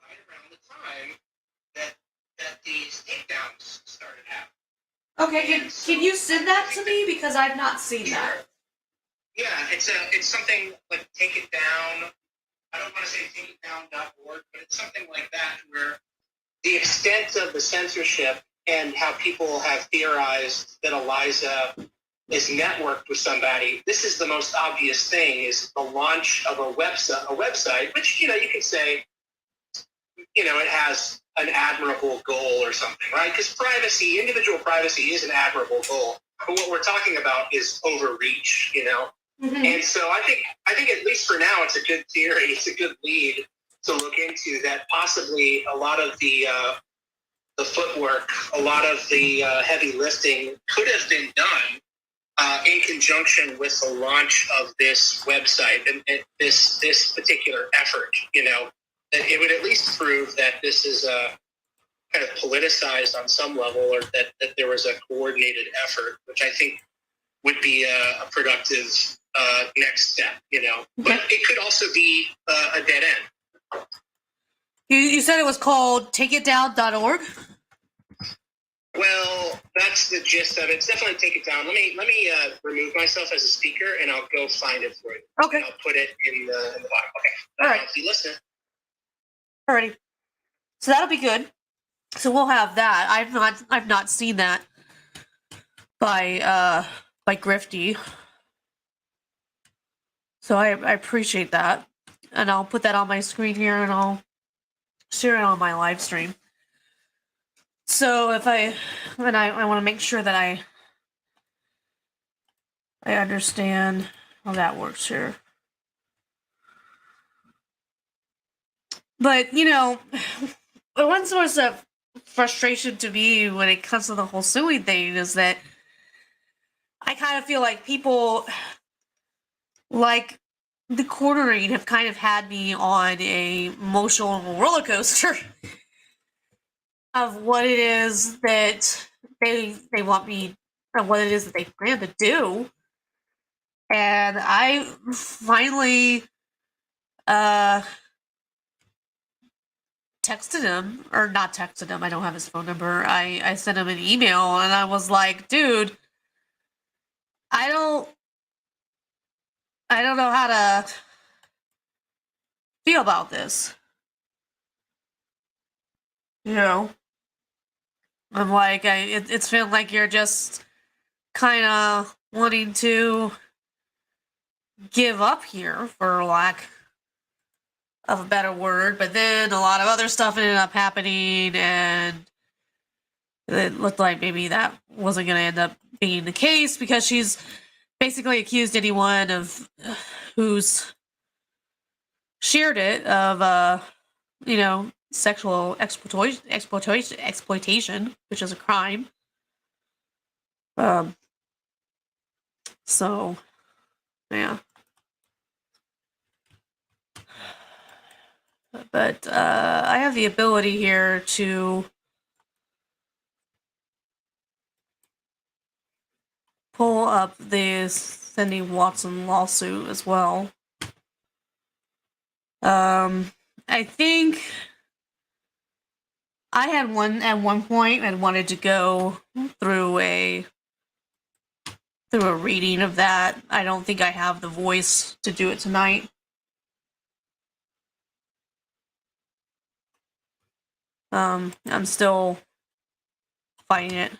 right around the time that these takedowns started happening. Okay, can you send that to me? Because I've not seen that. Yeah, it's something like Take It Down. I don't want to say takeitdown.org, but it's something like that, where the extent of the censorship and how people have theorized that Eliza is networked with somebody. This is the most obvious thing: is the launch of a website, which you can say, it has an admirable goal or something, right? Because privacy, individual privacy, is an admirable goal. But what we're talking about is overreach, Mm-hmm. And so I think at least for now, it's a good theory. It's a good lead to look into, that possibly a lot of the footwork, a lot of the heavy lifting could have been done in conjunction with the launch of this website and this particular effort. That it would at least prove that this is kind of politicized on some level, or that there was a coordinated effort, which I think would be a productive next step, But it could also be a dead end. You said it was called takeitdown.org? Well, that's the gist of it. It's definitely Take It Down. Let me remove myself as a speaker, and I'll go find it for you. Okay. And I'll put it in the bottom. Okay. All right. If you listen. Alrighty. So that'll be good. So we'll have that. I've not seen that by Grifty. So I appreciate that. And I'll put that on my screen here, and I'll share it on my live stream. So if I want to make sure that I understand how that works here. But, one source of frustration to me when it comes to the whole suing thing is that I kind of feel like people like the cornering have kind of had me on a emotional roller coaster. of what it is that they want me, or what it is that they plan to do. And I finally texted him, or not texted him, I don't have his phone number. I sent him an email and I was like, dude, I don't know how to feel about this. You know? I'm like, it's feeling like you're just kind of wanting to give up here, for lack of a better word. But then a lot of other stuff ended up happening, and it looked like maybe that wasn't going to end up being the case, because she's basically accused anyone of who's shared it of, you know, sexual exploitation, which is a crime. So, yeah. But I have the ability here to pull up the Cindy Watson lawsuit as well. I think I had at one point and wanted to go through a reading of that. I don't think I have the voice to do it tonight. I'm still fighting it.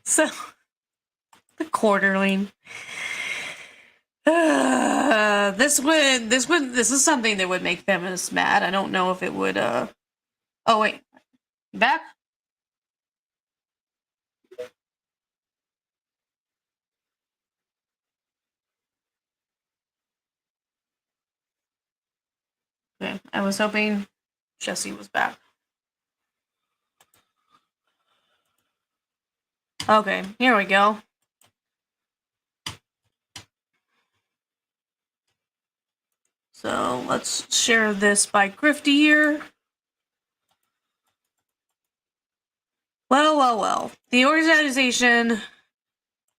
So, the quarterly. This is something that would make feminists mad. I don't know if it would, oh wait. Back? Okay, I was hoping Jesse was back. Okay, here we go. So let's share this by Grifty here. Well. The organization,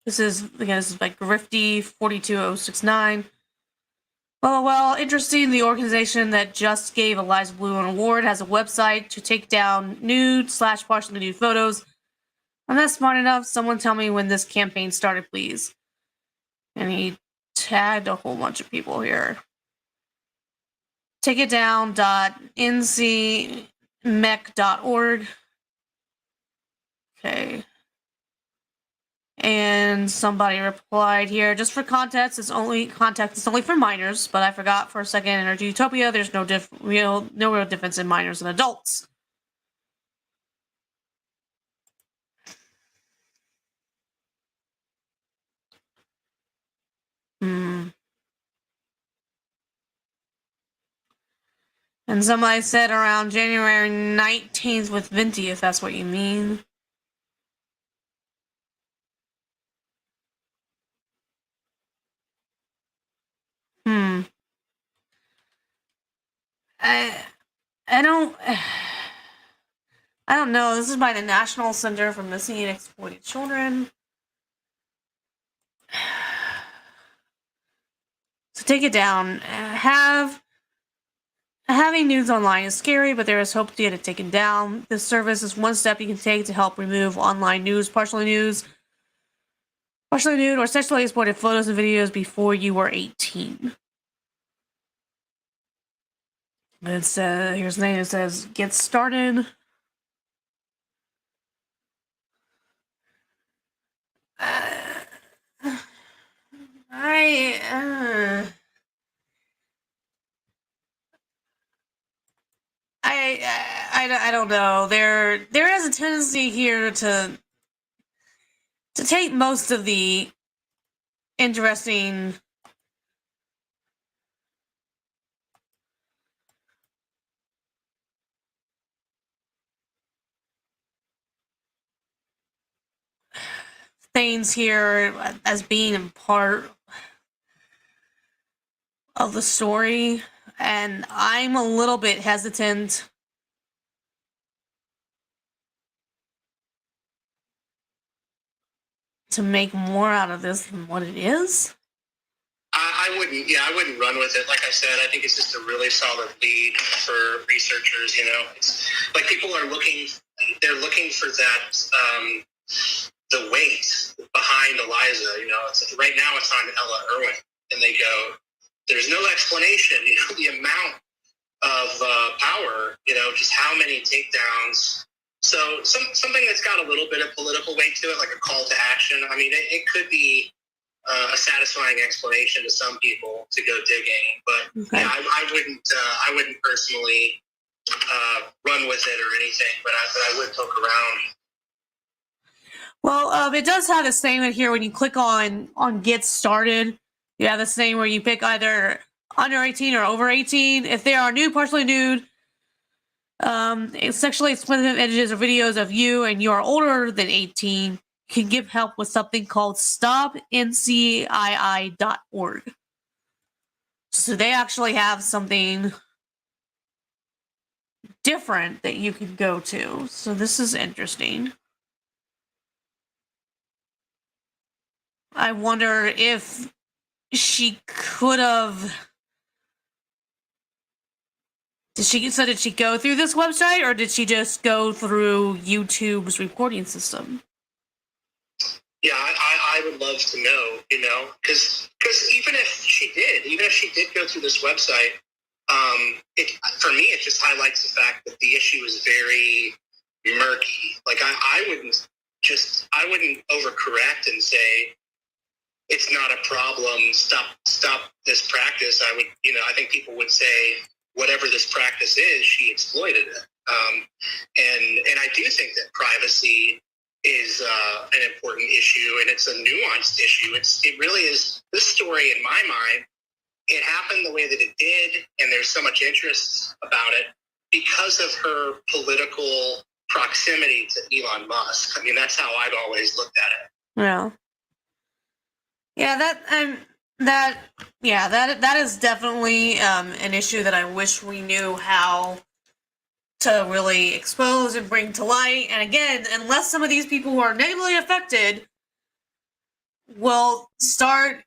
this is by Grifty 42069. Well, interesting. The organization that just gave Eliza Blue an award has a website to take down nude/partially nude photos. I'm not smart enough. Someone tell me when this campaign started, please. And he tagged a whole bunch of people here. takeitdown.ncmec.org. Okay. And somebody replied here, just for context, it's only for minors, but I forgot for a second, in Energy Utopia, there's no real difference in minors and adults. And somebody said around January 19th with Venti, if that's what you mean. I don't know. This is by the National Center for Missing and Exploited Children. to take it down. Having nudes online is scary, but there is hope to get it taken down. This service is one step you can take to help remove online nude, partially nude, or sexually exploited photos and videos before you were 18. It's here's the name. It says, "Get started." I don't know. There is a tendency here to take most of the interesting things here as being part of the story, and I'm a little bit hesitant to make more out of this than what it is. I wouldn't. Yeah, I wouldn't run with it. Like I said, I think it's just a really solid lead for researchers. You know, it's like people are looking. They're looking for that. The weight behind Eliza. You know, right now it's on Ella Irwin, and they go, "There's no explanation." You know, the amount of power. You know, just how many takedowns. So something that's got a little bit of political weight to it, like a call to action. I mean, it could be a satisfying explanation to some people to go digging, but Okay. yeah, I wouldn't personally run with it or anything, but I would poke around. Well, it does have this thing in here when you click on Get Started. You have this thing where you pick either under 18 or over 18. If there are nude, partially nude, sexually explicit images or videos of you and you are older than 18, you can give help with something called stopncii.org. So they actually have something different that you can go to. So this is interesting. I wonder if she could have. Did she go through this website, or did she just go through YouTube's reporting system? Yeah, I would love to know, you know, because even if she did go through this website, for me it just highlights the fact that the issue is very murky. Like I wouldn't overcorrect and say it's not a problem. Stop this practice. I think people would say whatever this practice is, she exploited it. And I do think that privacy is an important issue, and it's a nuanced issue. It really is. This story, in my mind, it happened the way that it did, and there's so much interest about it because of her political proximity to Elon Musk. I mean, that's how I've always looked at it. Yeah. Yeah, that is definitely an issue that I wish we knew how to really expose and bring to light. And again, unless some of these people who are negatively affected will start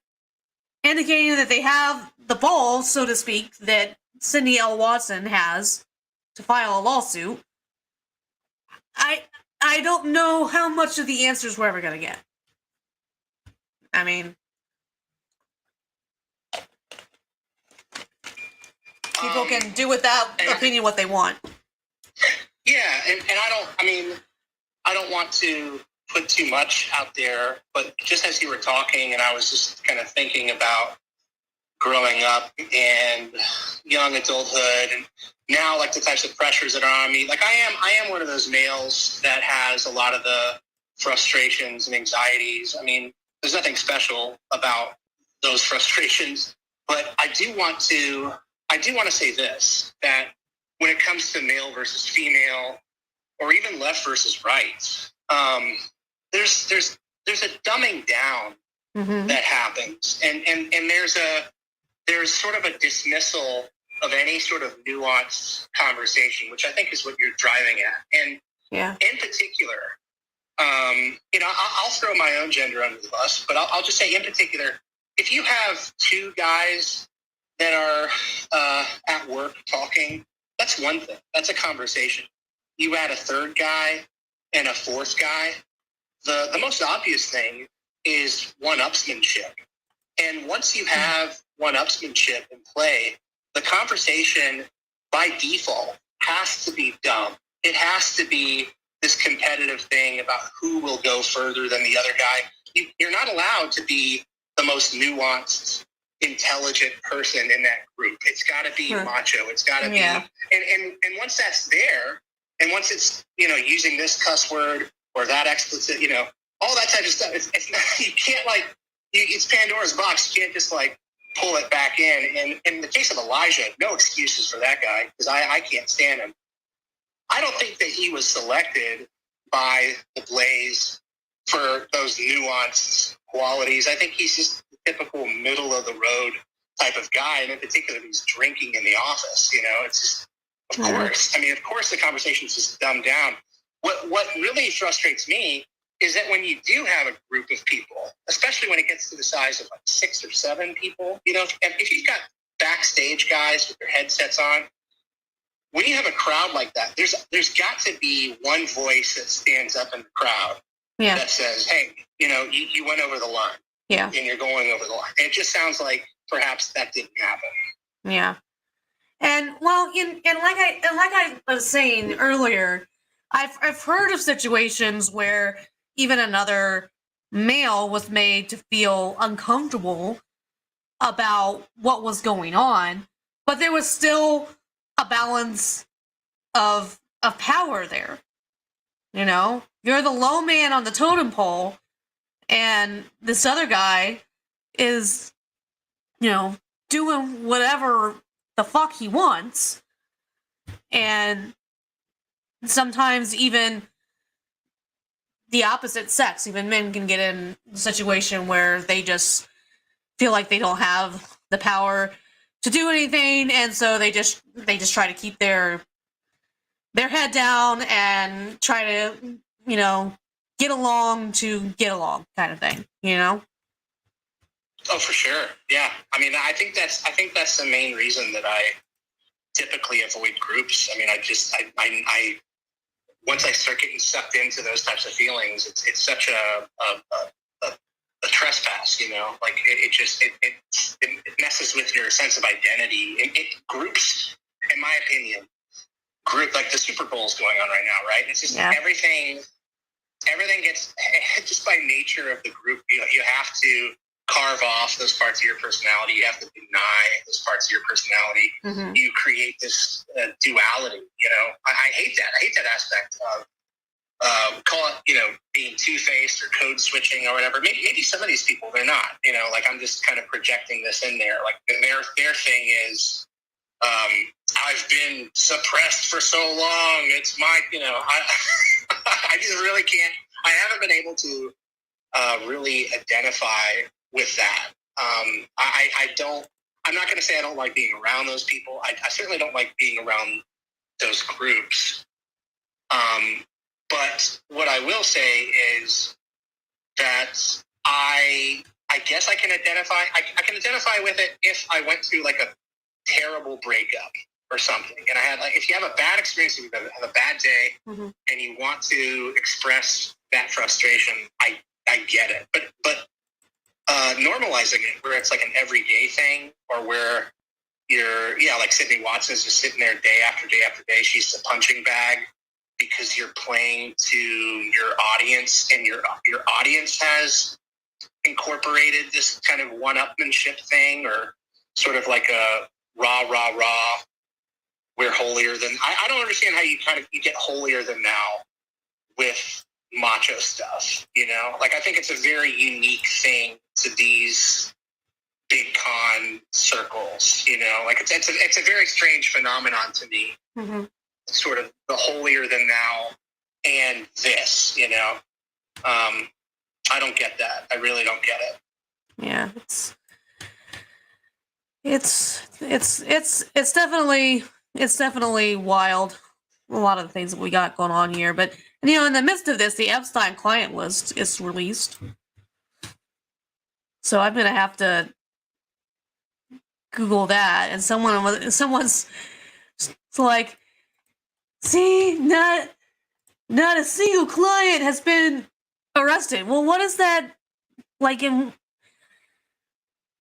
indicating that they have the balls, so to speak, that Cindy L. Watson has to file a lawsuit, I don't know how much of the answers we're ever going to get. I mean, people can do with that opinion what they want. Yeah, and I don't want to put too much out there, but just as you were talking, and I was just kind of thinking about growing up and young adulthood, and now like the types of pressures that are on me. Like I am one of those males that has a lot of the frustrations and anxieties. I mean, there's nothing special about those frustrations, but I do want to say this, that when it comes to male versus female, or even left versus right, there's a dumbing down that happens, and there's sort of a dismissal of any sort of nuanced conversation, which I think is what you're driving at. And in particular, I'll throw my own gender under the bus, but I'll just say in particular, if you have two guys that are at work talking, that's one thing. That's a conversation. You add a third guy and a fourth guy. The most obvious thing is one-upsmanship. And once you have one-upsmanship in play, the conversation by default has to be dumb. It has to be this competitive thing about who will go further than the other guy. You're not allowed to be the most nuanced, intelligent person in that group. It's got to be macho. It's got to be, and once that's there, and once it's, you know, using this cuss word or that explicit, you know, all that type of stuff. It's not, you can't it's Pandora's box. You can't just pull it back in. And in the case of Elijah, no excuses for that guy, because I can't stand him. I don't think that he was selected by the Blaze for those nuanced qualities. I think he's just the typical middle of the road type of guy. And in particular, he's drinking in the office. You know, it's just, of course. I mean, of course, the conversation's just dumbed down. What really frustrates me is that when you do have a group of people, especially when it gets to the size of 6 or 7 people, you know, if you've got backstage guys with their headsets on, when you have a crowd like that, there's got to be one voice that stands up in the crowd that says, hey, you know, you went over the line. Yeah. And you're going over the line. And it just sounds like perhaps that didn't happen. Yeah. And well, like I was saying earlier, I've heard of situations where even another male was made to feel uncomfortable about what was going on, but there was still a balance of power there. You know, you're the low man on the totem pole, and this other guy is, you know, doing whatever the fuck he wants. And sometimes even the opposite sex, even men, can get in a situation where they just feel like they don't have the power to do anything, and so they just try to keep their head down and try to, you know, get along kind of thing, you know? Oh, for sure. Yeah. I mean, I think that's the main reason that I typically avoid groups. I mean, I once I start getting sucked into those types of feelings, it's such a trespass, you know, like it messes with your sense of identity. Groups, in my opinion, like the Super Bowl is going on right now, right? It's just everything gets, just by nature of the group, you have to carve off those parts of your personality. You have to deny those parts of your personality. Mm-hmm. You create this duality, you know. I hate that. I hate that aspect of call it, you know, being two-faced or code switching or whatever. Maybe some of these people, they're not, you know, like I'm just kind of projecting this in there. Like their thing is, I've been suppressed for so long. It's my, you know, I just really can't, I haven't been able to really identify with that. I'm not going to say I don't like being around those people. I certainly don't like being around those groups. But what I will say is that I guess I can identify. I can identify with it if I went through like a terrible breakup or something, and I had if you have a bad experience, you have a bad day, mm-hmm. and you want to express that frustration, I get it. But normalizing it, where it's like an everyday thing, or where you're like Sydney Watson's just sitting there day after day after day. She's a punching bag because you're playing to your audience, and your audience has incorporated this kind of one-upmanship thing, or sort of like a rah, we're holier than... I don't understand how you get holier than thou with macho stuff, you know? Like, I think it's a very unique thing to these big con circles, you know? Like, it's a very strange phenomenon to me. Mm-hmm. Sort of the holier than thou and this, you know? I don't get that. I really don't get it. Yeah, it's definitely wild. A lot of the things that we got going on here, but you know, in the midst of this, the Epstein client list is released. So I'm gonna have to Google that, and someone's like, see, not a single client has been arrested. Well, what is that like in?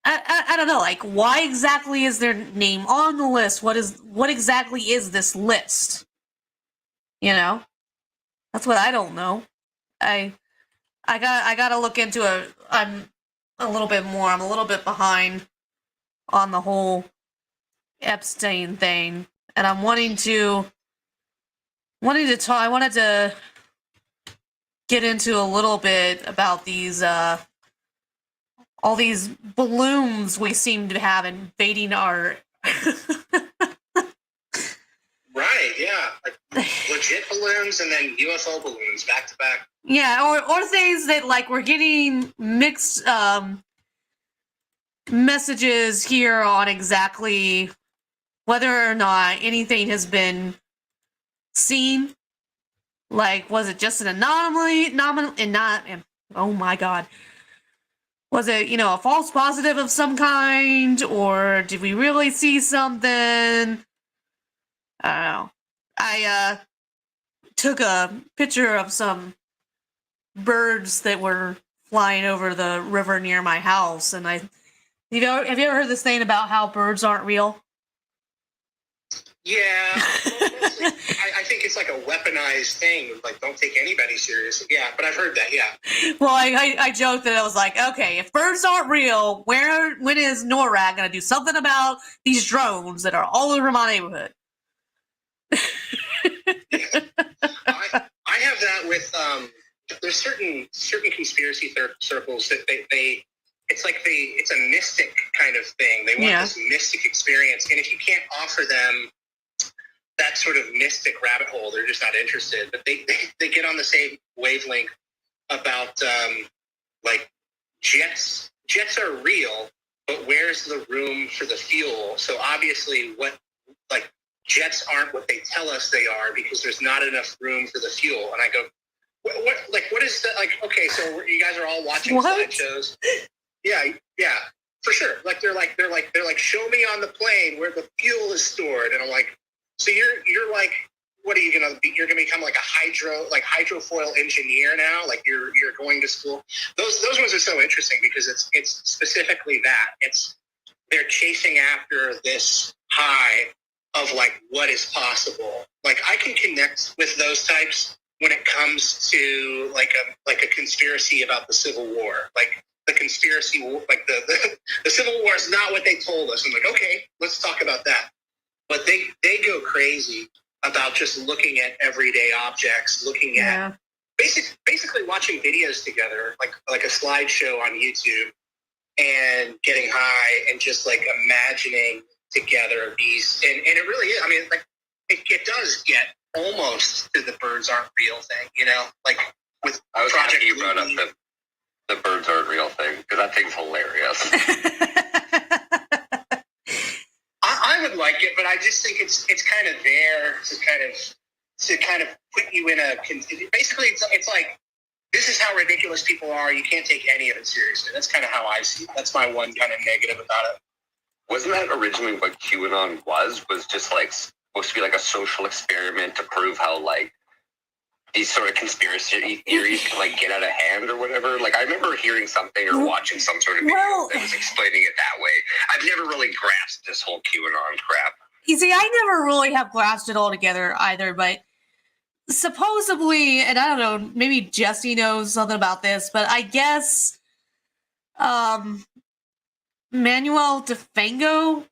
I don't know. Like, why exactly is their name on the list? What exactly is this list? You know, that's what I don't know. I gotta look into it. I'm a little bit more. I'm a little bit behind on the whole Epstein thing, and I'm wanting to talk. I wanted to get into a little bit about these all these balloons we seem to have invading our. Right, yeah. Like, legit balloons and then UFO balloons back to back. Yeah, or things that like we're getting mixed messages here on exactly whether or not anything has been seen. Like, was it just an anomaly? And not. Oh my god. Was it, a false positive of some kind? Or did we really see something? I don't know. I took a picture of some birds that were flying over the river near my house, and have you ever heard this thing about how birds aren't real? Yeah, I think it's like a weaponized thing. Like, don't take anybody seriously. Yeah, but I've heard that. Yeah. Well, I joked that I was like, okay, if birds aren't real, when is NORAD gonna do something about these drones that are all over my neighborhood? I have that with there's certain conspiracy circles that they it's a mystic kind of thing. They want this mystic experience, and if you can't offer them that sort of mystic rabbit hole, they're just not interested. But they get on the same wavelength about like jets. Jets are real, but where's the room for the fuel? So obviously, jets aren't what they tell us they are because there's not enough room for the fuel. And I go, what is that? Like, okay, so you guys are all watching slideshows. Yeah, for sure. They're like, show me on the plane where the fuel is stored. And I'm like, so you're like, what are you gonna be? You're gonna become like a hydrofoil engineer now? Like you're going to school? Those ones are so interesting because it's specifically that. They're chasing after this high of like what is possible. Like I can connect with those types when it comes to like a conspiracy about the Civil War. Like the conspiracy, like the Civil War is not what they told us. I'm like, okay, let's talk about that. But they go crazy about just looking at everyday objects, looking at basically watching videos together, like a slideshow on YouTube, and getting high and just like imagining together these, and it really is. I mean, like it does get almost to the birds aren't real thing, like with I was Project happy you brought up the birds aren't real thing because that thing's hilarious. I would like it, but I just think it's kind of there to kind of put you in a. Basically, it's like this is how ridiculous people are. You can't take any of it seriously. That's kind of how I see it. That's my one kind of negative about it. Wasn't that originally what QAnon was just like supposed to be like a social experiment to prove how like these sort of conspiracy theories can like get out of hand or whatever? Like I remember hearing something or watching some sort of video that was explaining it that way. I've never really grasped this whole QAnon crap. You see, I never really have grasped it all together either, but supposedly, and I don't know, maybe Jesse knows something about this, but I guess Manuel DeFango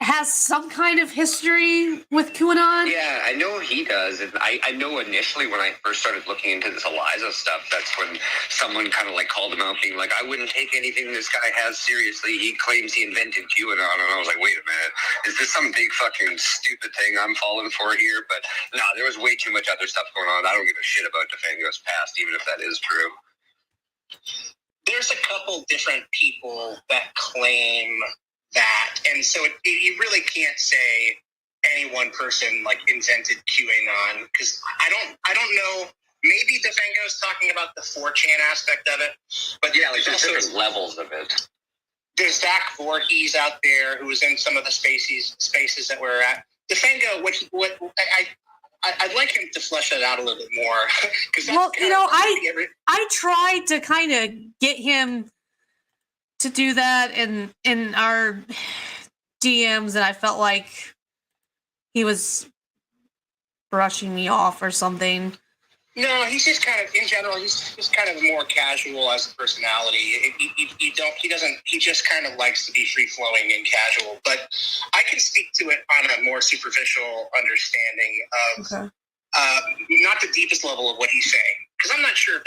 has some kind of history with QAnon. Yeah, I know he does. And I know initially when I first started looking into this Eliza stuff, that's when someone kind of like called him out being like, I wouldn't take anything this guy has seriously. He claims he invented QAnon. And I was like, wait a minute, is this some big fucking stupid thing I'm falling for here? But no, there was way too much other stuff going on. I don't give a shit about DeFango's past, even if that is true. There's a couple different people that claim that, and so you really can't say any one person like invented QAnon because I don't know maybe DeFango's talking about the 4chan aspect of it, but Yeah, like there's there's also different levels of it. there's Zach Voorhees out there who was in some of the spaces that we're at. DeFango, I'd like him to flesh that out a little bit more. Well, I tried to kind of get him to do that in our DMs, and I felt like he was brushing me off or something. No, he's just kind of, in general, he's just kind of more casual as a personality. He just kind of likes to be free flowing and casual. But I can speak to it on a more superficial understanding of not the deepest level of what he's saying. Because I'm not sure if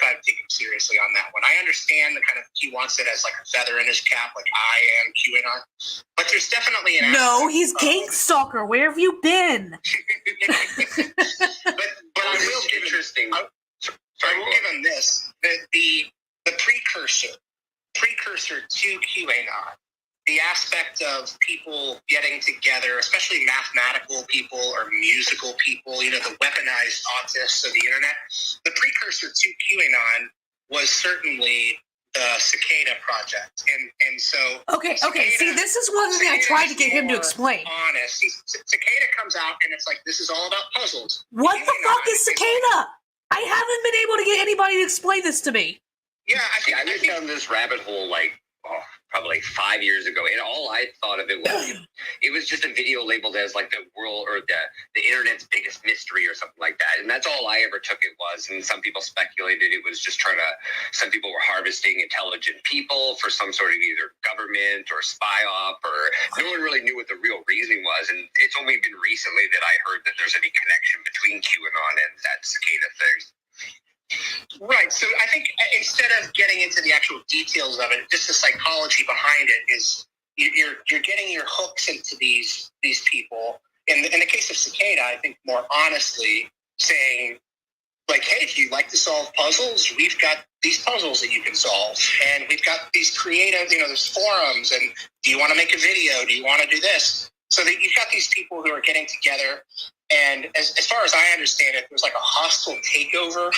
I would take him seriously on that one. I understand the kind of, he wants it as like a feather in his cap, like I am QAnon. But there's definitely an No, he's gang stalker. Where have you been? but I will give interesting. I will give him this: the precursor to QAnon, the aspect of people getting together, especially mathematical people or musical people, the weaponized autists of the internet. The precursor to QAnon was certainly the Cicada Project, and so Okay. See, this is one thing I tried to get him to explain. Honest, Cicada comes out and it's like, this is all about puzzles. What the fuck is Cicada? I haven't been able to get anybody to explain this to me. Yeah, I went down this rabbit hole probably 5 years ago, and all I thought of it was just a video labeled as like the world or the internet's biggest mystery or something like that, and that's all I ever took it was. And some people speculated it was just some people were harvesting intelligent people for some sort of either government or spy op, or no one really knew what the real reasoning was. And it's only been recently that I heard that there's any connection between QAnon and that cicada thing. Right. So I think instead of getting into the actual details of it, just the psychology behind it is you're getting your hooks into these people. In the case of Cicada, I think more honestly saying, like, hey, if you like to solve puzzles, we've got these puzzles that you can solve. And we've got these creative, there's forums. And do you want to make a video? Do you want to do this? So that you've got these people who are getting together. And as far as I understand it, there's like a hostile takeover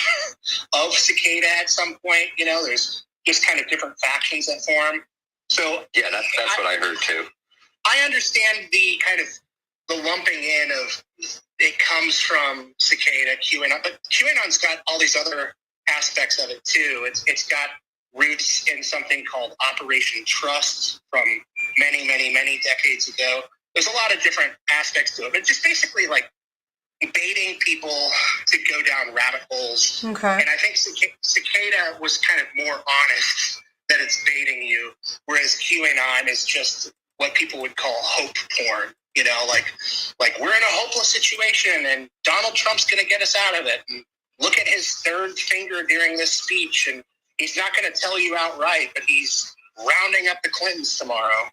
of Cicada at some point. There's just kind of different factions that form. So yeah, that's what I heard too. I understand the kind of the lumping in of it comes from Cicada, QAnon, but QAnon's got all these other aspects of it too. It's got roots in something called Operation Trust from many, many, many decades ago. There's a lot of different aspects to it, but just basically like baiting people to go down rabbit holes. Okay. And I think Cicada was kind of more honest that it's baiting you, whereas QAnon is just what people would call hope porn. Like we're in a hopeless situation and Donald Trump's going to get us out of it. And look at his third finger during this speech, and he's not going to tell you outright, but he's rounding up the Clintons tomorrow,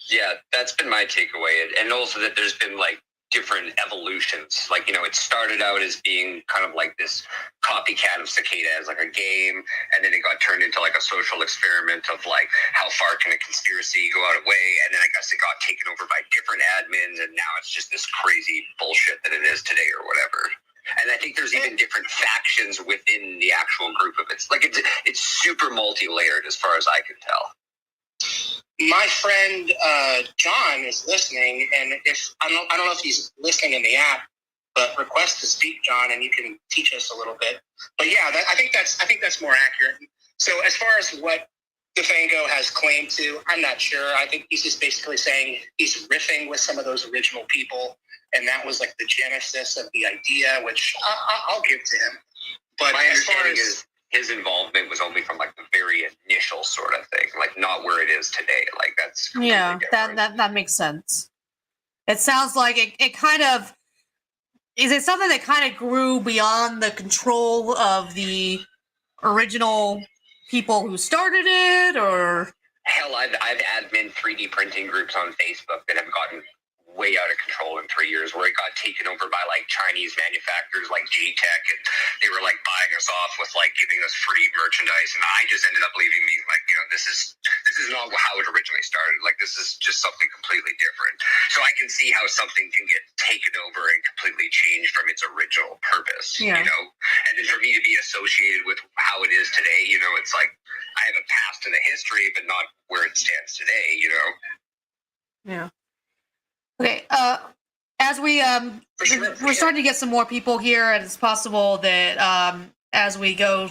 Yeah, that's been my takeaway. And also that there's been like different evolutions. Like, it started out as being kind of like this copycat of Cicada as like a game, and then it got turned into like a social experiment of like, how far can a conspiracy go out of way? And then I guess it got taken over by different admins, and now it's just this crazy bullshit that it is today or whatever. And I think there's even different factions within the actual group of it. Like it's super multi-layered as far as I can tell. My friend John is listening, and I don't know if he's listening in the app, but request to speak, John, and you can teach us a little bit. But yeah, I think that's more accurate. So as far as what DeFango has claimed to, I'm not sure. I think he's just basically saying he's riffing with some of those original people, and that was like the genesis of the idea, which I'll give to him. But my as far understanding as is his involvement was only from like the very initial sort of thing, like not where it is today. Like that's different. that makes sense. It sounds like it kind of is it something that kind of grew beyond the control of the original people who started it, or hell, I've admin 3D printing groups on Facebook that have gotten way out of control in 3 years, where it got taken over by like Chinese manufacturers like G-Tech, and they were like buying us off with like giving us free merchandise, and I just ended up leaving being like, this is not how it originally started. Like, this is just something completely different. So I can see how something can get taken over and completely changed from its original purpose, Yeah. And imagine for me to be associated with how it is today, you know, it's like I have a past and a history, but not where it stands today, you know. Yeah. Okay. As we we're starting to get some more people here, and it's possible that as we go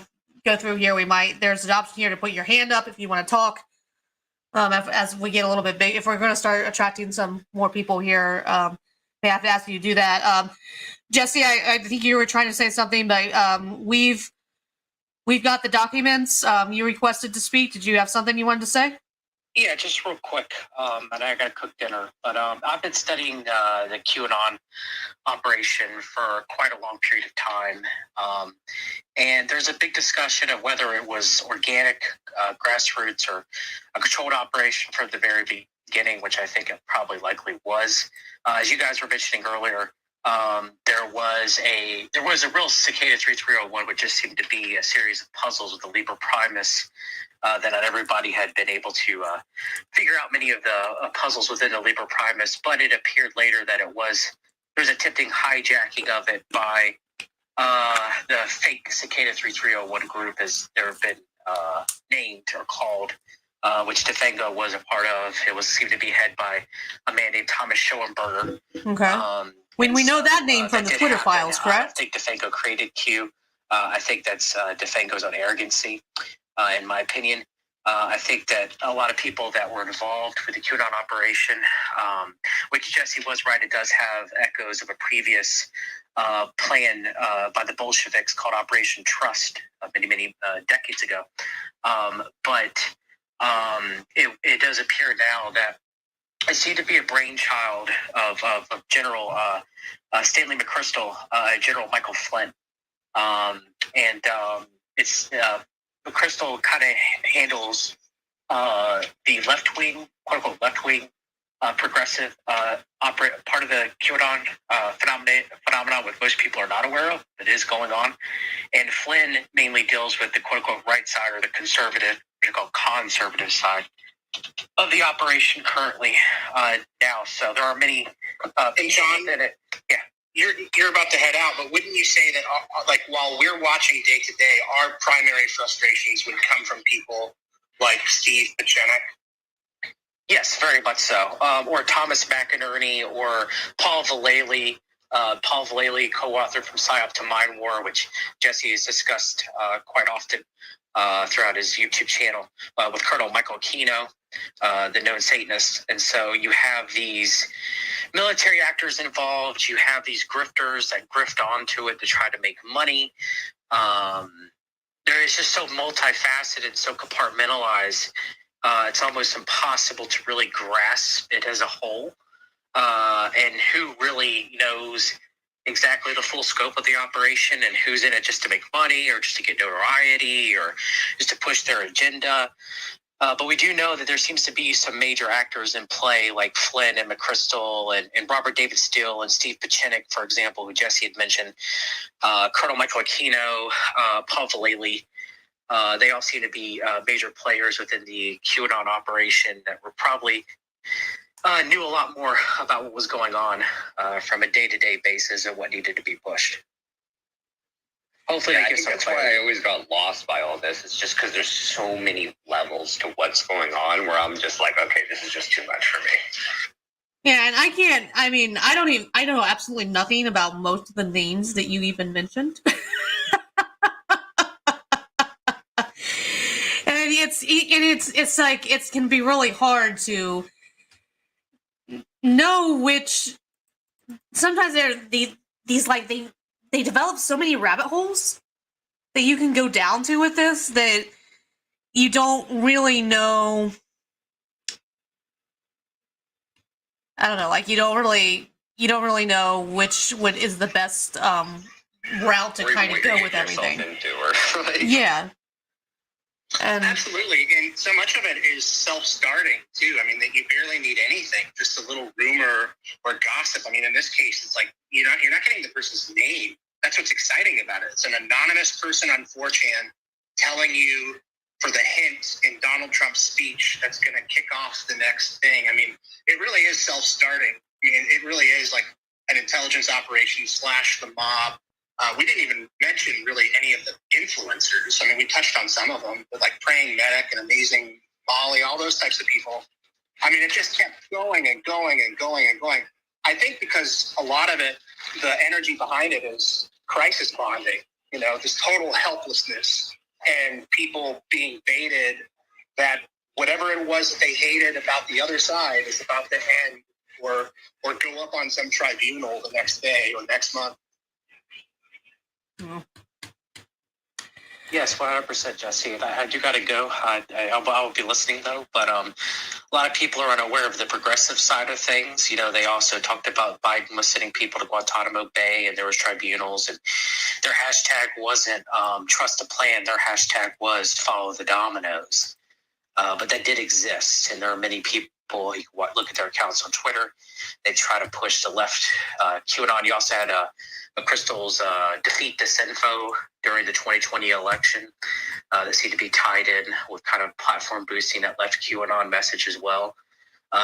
through here, there's an option here to put your hand up if you want to talk. As we get a little bit big, if we're going to start attracting some more people here, they have to ask you to do that. Jesse, I think you were trying to say something, but we've got the documents. You requested to speak. Did you have something you wanted to say? Yeah, just real quick, and I got to cook dinner, but I've been studying the QAnon operation for quite a long period of time, and there's a big discussion of whether it was organic, grassroots, or a controlled operation from the very beginning, which I think it probably likely was. As you guys were mentioning earlier, there was a real Cicada 3301, which just seemed to be a series of puzzles with the Liber Primus. That not everybody had been able to figure out many of the puzzles within the Liber Primus, but it appeared later that there was attempting hijacking of it by the fake Cicada 3301 group, as they've been named or called, which Defengo was a part of. It seemed to be head by a man named Thomas Schoenberger. Okay. We know that name from the Twitter files, correct? I think Defengo created Q. I think that's Defengo's own arrogancy. In my opinion, I think that a lot of people that were involved with the QAnon operation, which Jesse was right, it does have echoes of a previous plan by the Bolsheviks called Operation Trust many decades ago. But it does appear now that it seemed to be a brainchild of General Stanley McChrystal, General Michael Flynn. It's McChrystal kind of handles the left wing, quote unquote left wing, progressive part of the QAnon phenomenon, which most people are not aware of, that is going on. And Flynn mainly deals with the quote unquote right side, or the conservative, which is called conservative side of the operation currently now. So there are many And John, in it. Yeah. you're about to head out, but wouldn't you say that, like, while we're watching day to day, our primary frustrations would come from people like Steve Pachenik? Yes, very much so. Or Thomas McInerney, or Paul Vallely. Paul Vallely, co-authored From PSYOP to Mind War, which Jesse has discussed quite often throughout his YouTube channel, with Colonel Michael Aquino, the known Satanist. And so you have these military actors involved. You have these grifters that grift onto it to try to make money. There is just so multifaceted, so compartmentalized. It's almost impossible to really grasp it as a whole. And who really knows exactly the full scope of the operation, and who's in it just to make money, or just to get notoriety, or just to push their agenda. But we do know that there seems to be some major actors in play, like Flynn and McChrystal and Robert David Steele and Steve Pachenik, for example, who Jesse had mentioned, Colonel Michael Aquino, Paul Vallely. They all seem to be major players within the QAnon operation that were probably knew a lot more about what was going on from a day-to-day basis and what needed to be pushed. Hopefully, I think that's why I always got lost by all this. It's just because there's so many levels to what's going on, where I'm just like, okay, this is just too much for me. Yeah, and I know absolutely nothing about most of the names that you even mentioned. And it's like, it can be really hard to know which. Sometimes they're these like they develop so many rabbit holes that you can go down to with this, that you don't really know. I don't know, like you don't really know which is the best route to kind of go with everything. Yeah. And Absolutely, and so much of it is self-starting too. I mean, that you barely need anything, just a little rumor or gossip. I mean, in this case, it's like you're not getting the person's name. That's what's exciting about it. It's an anonymous person on 4chan telling you for the hint in Donald Trump's speech that's going to kick off the next thing. I mean, it really is self-starting. I mean, it really is like an intelligence operation / the mob. We didn't even mention really any of the influencers. I mean, we touched on some of them, but like Praying Medic and Amazing Molly, all those types of people. I mean, it just kept going and going and going and going. I think because a lot of it, the energy behind it is crisis bonding, this total helplessness and people being baited that whatever it was that they hated about the other side is about to end or go up on some tribunal the next day or next month. Yes, 100%, Jesse. I do got to go. I'll be listening, though. But a lot of people are unaware of the progressive side of things. They also talked about Biden was sending people to Guantanamo Bay, and there was tribunals. And their hashtag wasn't trust a plan. Their hashtag was follow the dominoes. But that did exist, and there are many people. You can look at their accounts on Twitter. They try to push the left. QAnon. You also had Crystal's defeat disinfo during the 2020 election that seemed to be tied in with kind of platform boosting that left QAnon message as well.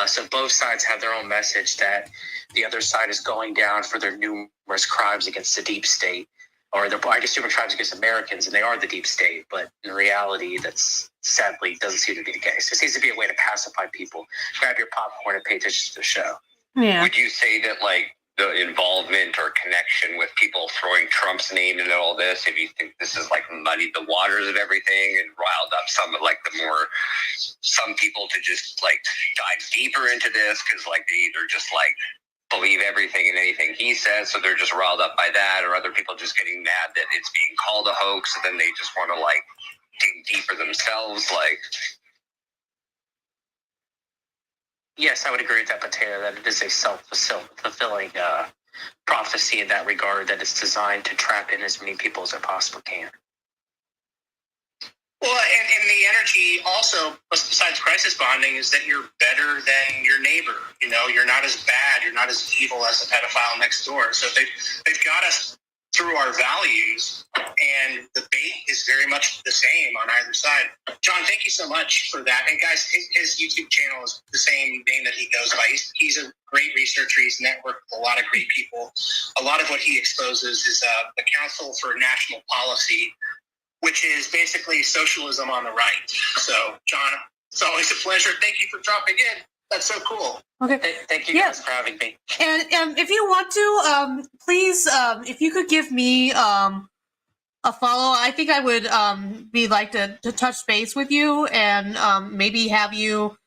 So both sides have their own message that the other side is going down for their numerous crimes against the deep state, or their, I guess, human crimes against Americans, and they are the deep state. But in reality, that's sadly doesn't seem to be the case. It seems to be a way to pacify people. Grab your popcorn and pay attention to the show. Yeah. Would you say that, like, the involvement or connection with people throwing Trump's name into all this, if you think this is like muddied the waters of everything and riled up some people to just like dive deeper into this because like they either just like believe everything and anything he says, so they're just riled up by that, or other people just getting mad that it's being called a hoax, so then they just want to like dig deeper themselves, like. Yes, I would agree with that, Potato, that it is a self-fulfilling prophecy in that regard, that it's designed to trap in as many people as it possibly can. Well, and the energy also, besides crisis bonding, is that you're better than your neighbor. You're not as bad, you're not as evil as the pedophile next door. So they've got us through our values, and the bait is very much the same on either side. John, thank you so much for that. And guys, his YouTube channel is the same name that he goes by. He's a great researcher. He's networked with a lot of great people. A lot of what he exposes is the Council for National Policy, which is basically socialism on the right. So, John, it's always a pleasure. Thank you for dropping in. That's so cool. Okay. Thank you guys for having me. And if you want to, please, if you could give me a follow, I think I would be like to touch base with you and maybe have you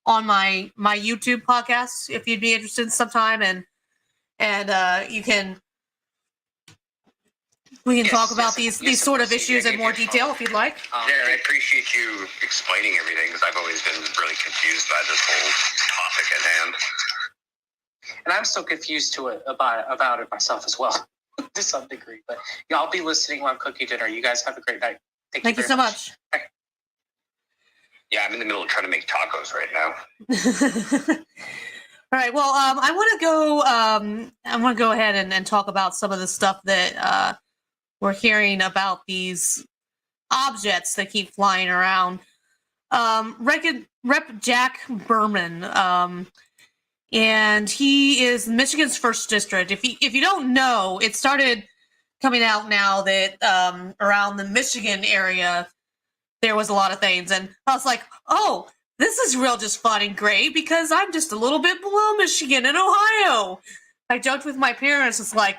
on my YouTube podcast if you'd be interested sometime, and we can talk about these sort of issues in more detail if you'd like. Yeah, I appreciate you explaining everything because I've always been really confused by this whole topic at hand. And I'm still confused about it myself as well, to some degree. But yeah, I'll be listening while I'm cooking dinner. You guys have a great night. Thank you so much. Bye. Yeah, I'm in the middle of trying to make tacos right now. All right. Well, I want to go ahead and talk about some of the stuff that we're hearing about these objects that keep flying around. Rep. Jack Berman, and he is Michigan's 1st district. If you don't know, it started coming out now that around the Michigan area there was a lot of things, and I was like, oh, this is real just fun and great because I'm just a little bit below Michigan and Ohio. I joked with my parents, it's like,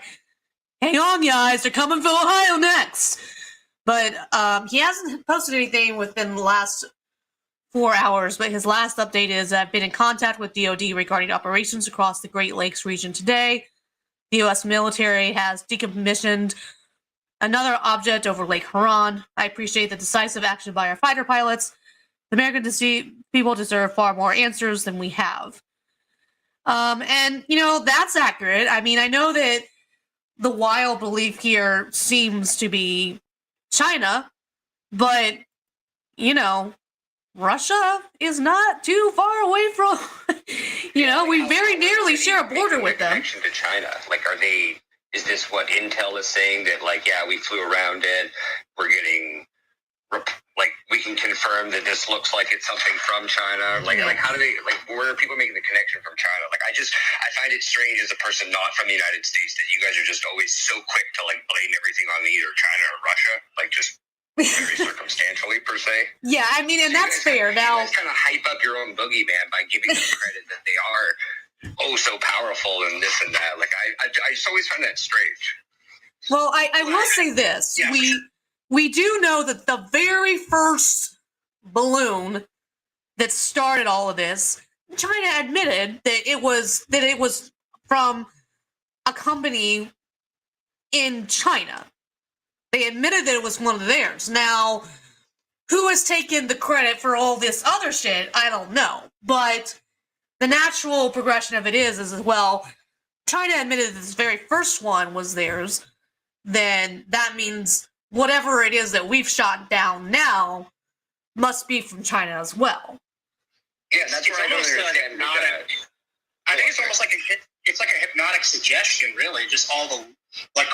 hang on, guys, they're coming for Ohio next. But he hasn't posted anything within the last 4 hours, but his last update is, I've been in contact with DoD regarding operations across the Great Lakes region today. The U.S. military has decommissioned another object over Lake Huron. I appreciate the decisive action by our fighter pilots. The American people deserve far more answers than we have. And, that's accurate. I mean, I know that the wild belief here seems to be China, but, Russia is not too far away from, we very nearly share a border with them. Connection to China, like, is this what Intel is saying that, like, yeah, we flew around it, we're getting, we can confirm that this looks like it's something from China? Like how do they, like, where are people making the connection from China? Like, I find it strange as a person not from the United States that you guys are just always so quick to like blame everything on either China or Russia, like just very circumstantially per se. Yeah, I mean, and that's fair. Now, you guys kind of hype up your own boogeyman by giving them credit that they are so powerful and this and that. Like, I just always find that strange. well, I will say this: Yeah, for sure. we do know that the very first balloon that started all of this, China admitted that it was from a company in China. They admitted that it was one of theirs. Now, who has taken the credit for all this other shit? I don't know. But the natural progression of it is as well, China admitted that this very first one was theirs. Then that means whatever it is that we've shot down now must be from China as well. Yeah, that's It's where I don't almost understand hypnotic. that. I think it's almost like it's like a hypnotic suggestion, really. Just all the like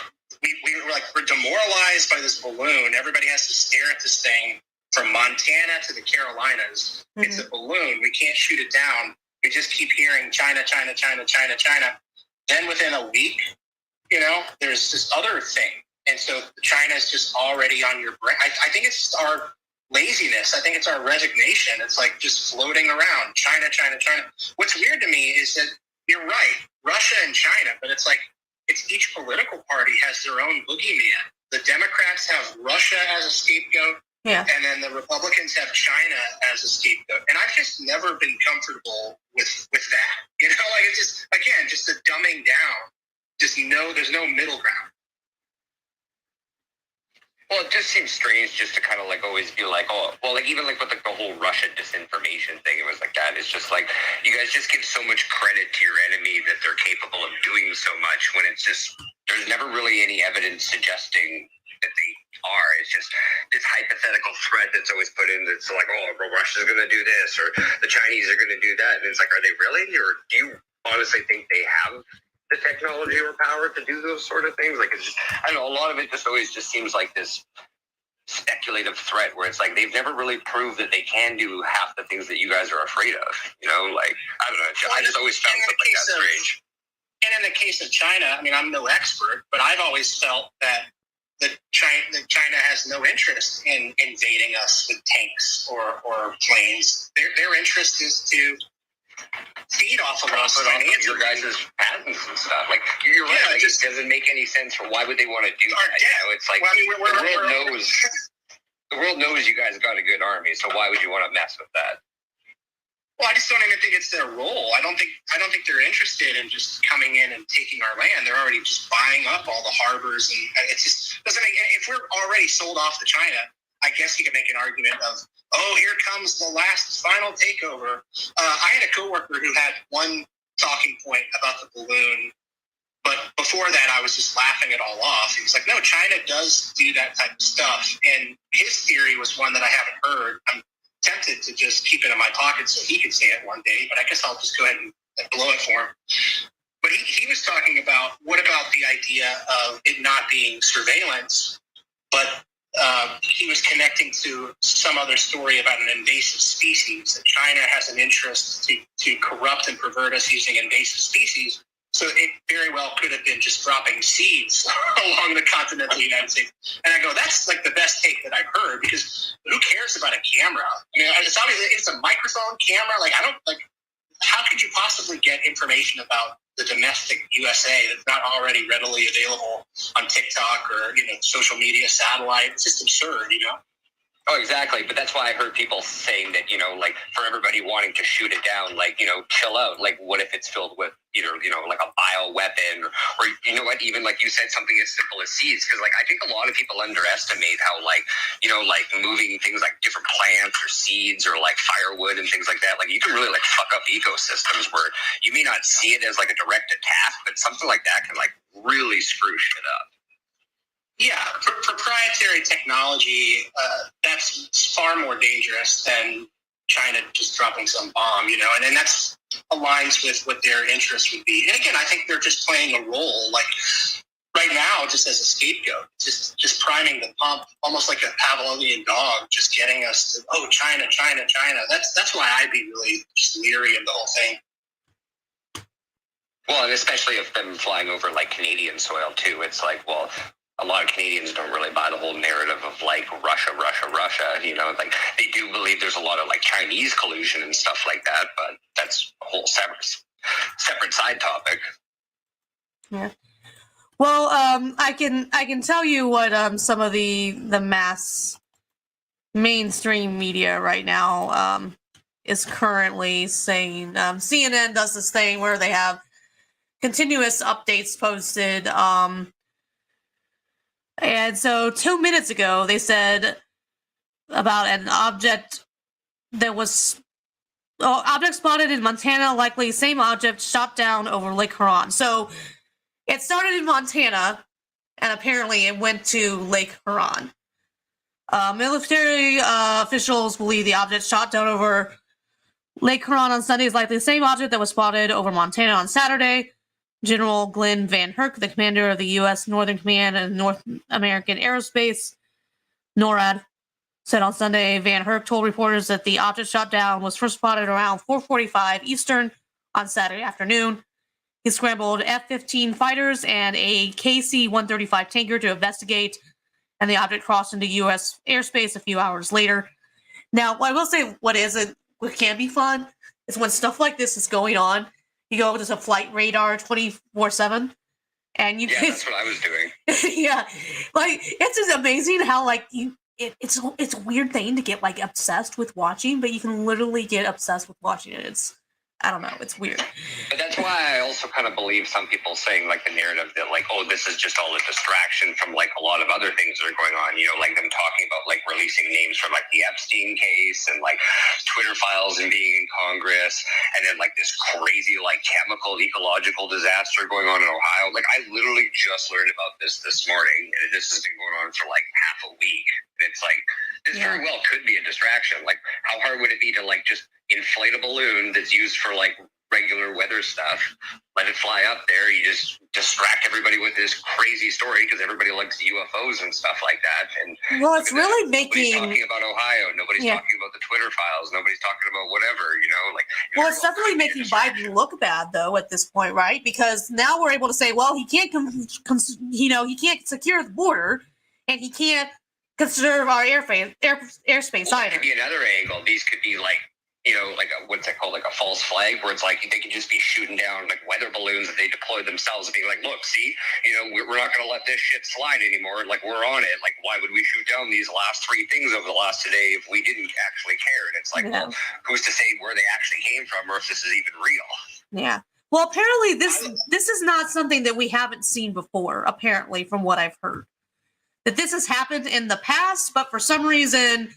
we're demoralized by this balloon. Everybody has to stare at this thing from Montana to the Carolinas. Mm-hmm. It's a balloon. We can't shoot it down. We just keep hearing China, China, China, China, China. Then within a week, there's this other thing, and so China is just already on your brain. I think it's our laziness. I think it's our resignation. It's like just floating around. China, China, China. What's weird to me is that you're right, Russia and China, but it's like it's each political party has their own boogeyman. The Democrats have Russia as a scapegoat, Yeah. and then the Republicans have China as a scapegoat. And I've just never been comfortable with that. Like it's just, again, just the dumbing down. Just there's no middle ground. Well, it just seems strange just to kind of like always be like, oh, well, like even like with like the whole Russia disinformation thing, it was like that. It's just like you guys just give so much credit to your enemy that they're capable of doing so much when it's just there's never really any evidence suggesting that they are. It's just this hypothetical threat that's always put in that's like, oh, well, Russia's going to do this or the Chinese are going to do that. And it's like, are they really? Or do you honestly think they have the technology or power to do those sort of things? Like, it's just, I don't know, a lot of it just always just seems like this speculative threat where it's like they've never really proved that they can do half the things that you guys are afraid of. Like, I don't know. I just always found something like that strange. And in the case of China, I mean, I'm no expert, but I've always felt that China has no interest in invading us with tanks or planes. Their interest is to feed off of us financially. Your guys' patents and stuff. Like, you're right. Yeah, Like, it doesn't make any sense for why would they want to do that? It's like, well, I mean, the world knows you guys got a good army, so why would you want to mess with that? Well, I just don't even think it's their role. I don't think they're interested in just coming in and taking our land. They're already just buying up all the harbors, and it just doesn't make. If we're already sold off to China, I guess you could make an argument of, oh, here comes the last final takeover. I had a coworker who had one talking point about the balloon, but before that, I was just laughing it all off. He was like, no, China does do that type of stuff, and his theory was one that I haven't heard. I'm tempted to just keep it in my pocket so he could say it one day, but I guess I'll just go ahead and blow it for him. But he was talking about, what about the idea of it not being surveillance, but he was connecting to some other story about an invasive species, that China has an interest to corrupt and pervert us using invasive species. So it very well could have been just dropping seeds along the continental United States. And I go, that's like the best take that I've heard, because who cares about a camera? I mean, it's obviously it's a microphone camera. Like, how could you possibly get information about the domestic USA that's not already readily available on TikTok or, social media, satellite? It's just absurd, Oh, exactly. But that's why I heard people saying that, like for everybody wanting to shoot it down, like, chill out. Like, what if it's filled with either, like a bioweapon or what, even like you said, something as simple as seeds? Because like, I think a lot of people underestimate how like, like moving things like different plants or seeds or like firewood and things like that. Like you can really like fuck up ecosystems where you may not see it as like a direct attack, but something like that can like really screw shit up. Yeah, proprietary technology, that's far more dangerous than China just dropping some bomb, and that's aligns with what their interest would be. And again, I think they're just playing a role. Like right now, just as a scapegoat, just priming the pump, almost like a Pavlovian dog, just getting us to, oh, China, China, China. That's why I'd be really just leery of the whole thing. Well, and especially if them flying over like Canadian soil too, it's like, well, a lot of Canadians don't really buy the whole narrative of like Russia, Russia, Russia. You know, like they do believe there's a lot of like Chinese collusion and stuff like that, but that's a whole separate side topic. Yeah. Well, I can tell you what some of the mass mainstream media right now is currently saying. CNN does this thing where they have continuous updates posted. And so 2 minutes ago, they said about an object that was object spotted in Montana, likely same object shot down over Lake Huron. So it started in Montana, and apparently it went to Lake Huron. Military officials believe the object shot down over Lake Huron on Sunday is likely the same object that was spotted over Montana on Saturday. General Glenn Van Herk, the commander of the U.S. Northern Command and North American Aerospace, NORAD, said on Sunday Van Herk told reporters that the object shot down was first spotted around 4:45 Eastern on Saturday afternoon. He scrambled F-15 fighters and a KC-135 tanker to investigate, and the object crossed into U.S. airspace a few hours later. Now, I will say what can be fun is when stuff like this is going on, you go to flight radar 24/7, and you yeah, that's what I was doing. yeah, like it's just amazing how like it's a weird thing to get like obsessed with watching, but you can literally get obsessed with watching it. I don't know, it's weird. But that's why I also kind of believe some people saying like the narrative that like, oh, this is just all a distraction from like a lot of other things that are going on, you know, like them talking about like releasing names from like the Epstein case and like Twitter files and being in Congress, and then like this crazy like chemical ecological disaster going on in Ohio. Like I literally just learned about this morning, and this has been going on for like half a week. And it's like, this very well could be a distraction. Like how hard would it be to like just inflate a balloon that's used for like regular weather stuff, let it fly up there, you just distract everybody with this crazy story because everybody likes UFOs and stuff like that. And well, it's really making nobody's talking about Ohio, nobody's talking about the Twitter files, nobody's talking about whatever, you know, like well, it's definitely making Biden look bad though at this point, right? Because now we're able to say, well, he can't he can't secure the border, and he can't conserve our airspace well, either. Could be another angle. These could be like, you know, like what's that called, like a false flag, where it's like they can just be shooting down like weather balloons that they deploy themselves and being like, look, see, you know, we're not going to let this shit slide anymore. Like we're on it. Like why would we shoot down these last 3 things over the last today if we didn't actually care? And it's like, well, who's to say where they actually came from or if this is even real? Yeah. Well, apparently this is not something that we haven't seen before. Apparently, from what I've heard, that this has happened in the past, but for some reason,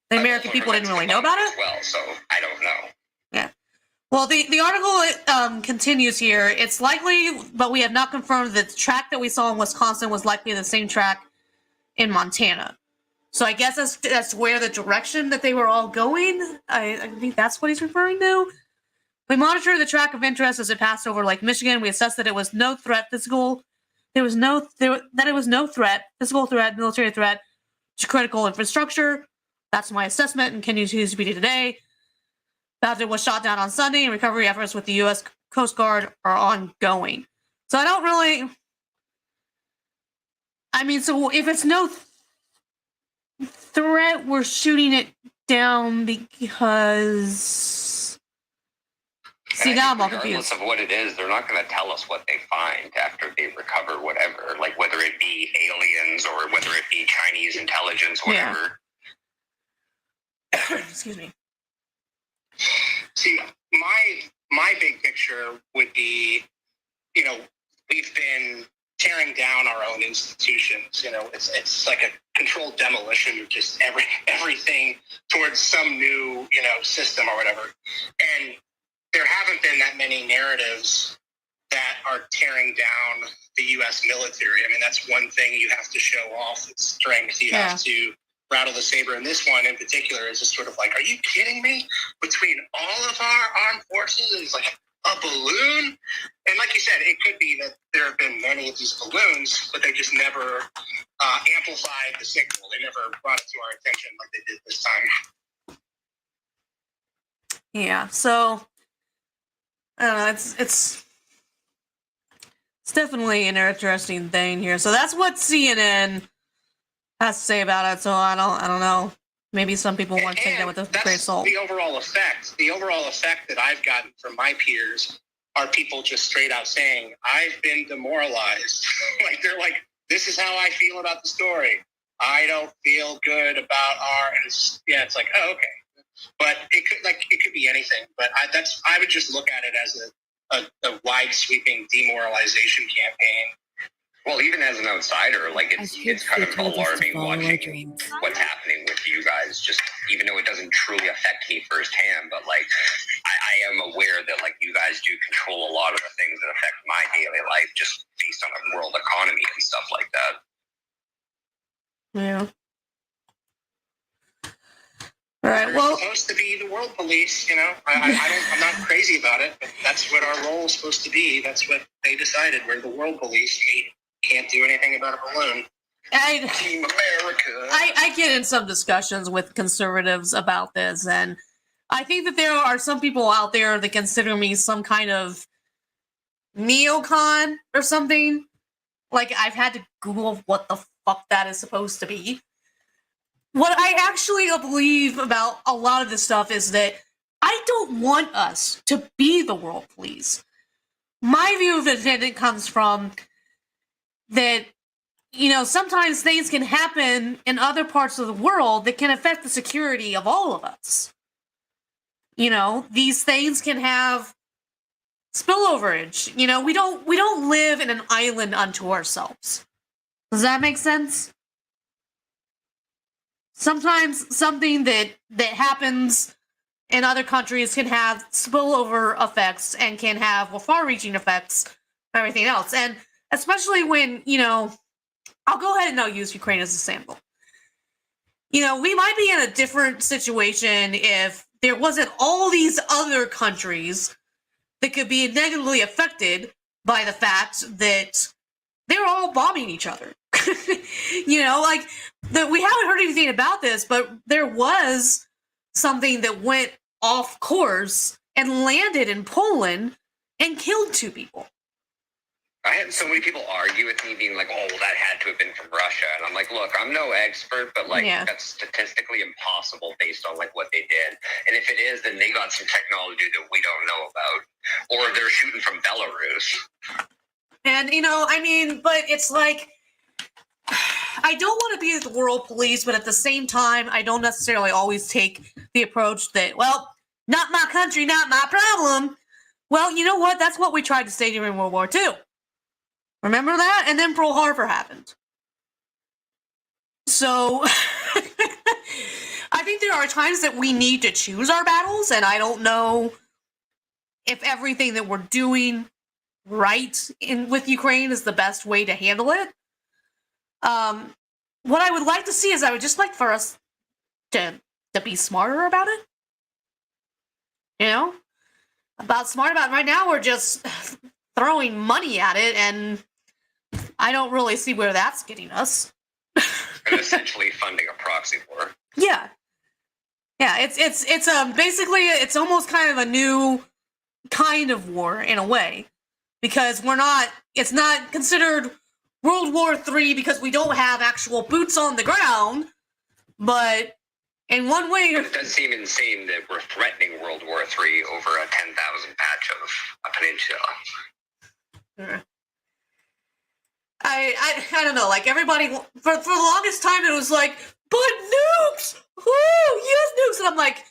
the American people didn't really know about it. Well, so I don't know. Yeah. Well, the article continues here. It's likely, but we have not confirmed that the track that we saw in Wisconsin was likely the same track in Montana. So I guess that's where the direction that they were all going. I think that's what he's referring to. We monitored the track of interest as it passed over Lake Michigan. We assessed that it was no threat, physical. It was no threat, physical threat, military threat to critical infrastructure. That's my assessment and continues to be today. Badger was shot down on Sunday, and recovery efforts with the U.S. Coast Guard are ongoing. So I don't really. I mean, so if it's no threat, we're shooting it down because. See, now I'm all confused. Regardless of what it is, they're not going to tell us what they find after they recover whatever, like whether it be aliens or whether it be Chinese intelligence, whatever. Yeah. Excuse me. See, my big picture would be, you know, we've been tearing down our own institutions. You know, it's like a controlled demolition of just everything towards some new, you know, system or whatever. And there haven't been that many narratives that are tearing down the U.S. military. I mean, that's one thing you have to show off its strength. You have to rattle the saber. And this one in particular is just sort of like, are you kidding me? Between all of our armed forces, it's like A balloon? And like you said, it could be that there have been many of these balloons, but they just never amplified the signal. They never brought it to our attention like they did this time. Yeah, so I don't know. It's definitely an interesting thing here. So that's what CNN has to say about it. So I don't know. Maybe some people want to take that with a grain of salt. The overall effect that I've gotten from my peers are people just straight out saying, I've been demoralized. Like, they're like, this is how I feel about the story. I don't feel good about and it's like, oh, okay. But it could be anything. But I would just look at it as a wide sweeping demoralization campaign. Well, even as an outsider, like it's kind of alarming watching what's happening with you guys. Just even though it doesn't truly affect me firsthand, but like I am aware that like you guys do control a lot of the things that affect my daily life, just based on the world economy and stuff like that. Yeah. All right. Well, we're supposed to be the world police, you know. I'm not crazy about it, but that's what our role is supposed to be. That's what they decided. We're the world police. We can't do anything about a balloon. Team America. I get in some discussions with conservatives about this, and I think that there are some people out there that consider me some kind of neocon or something. Like, I've had to Google what the fuck that is supposed to be. What I actually believe about a lot of this stuff is that I don't want us to be the world police. My view of it comes from that, you know, sometimes things can happen in other parts of the world that can affect the security of all of us. You know, these things can have spilloverage. You know, we don't live in an island unto ourselves. Does that make sense? Sometimes something that happens in other countries can have spillover effects and can have far-reaching effects and everything else. And especially when, you know, I'll go ahead and I'll use Ukraine as a sample. You know, we might be in a different situation if there wasn't all these other countries that could be negatively affected by the fact that they're all bombing each other. You know, like, we haven't heard anything about this, but there was something that went off course and landed in Poland and killed 2 people. I had so many people argue with me being like, oh, well, that had to have been from Russia. And I'm like, look, I'm no expert, but like, that's statistically impossible based on like what they did. And if it is, then they got some technology that we don't know about. Or they're shooting from Belarus. And, you know, I mean, but it's like, I don't want to be the world police, but at the same time, I don't necessarily always take the approach that, well, not my country, not my problem. Well, you know what? That's what we tried to say during World War II. Remember that? And then Pearl Harbor happened. So, I think there are times that we need to choose our battles, and I don't know if everything that we're doing right with Ukraine is the best way to handle it. What I would like to see is I would just like for us to be smarter about it. You know? Smart about it. Right now we're just throwing money at it, and I don't really see where that's getting us. And essentially funding a proxy war. Yeah. Yeah, it's basically it's almost kind of a new kind of war in a way. Because it's not considered World War III because we don't have actual boots on the ground, but in one way... It does seem insane that we're threatening World War III over a 10,000 patch of a peninsula. I don't know, like, everybody, for the longest time it was like, but nukes! Woo! Yes, nukes! And I'm like,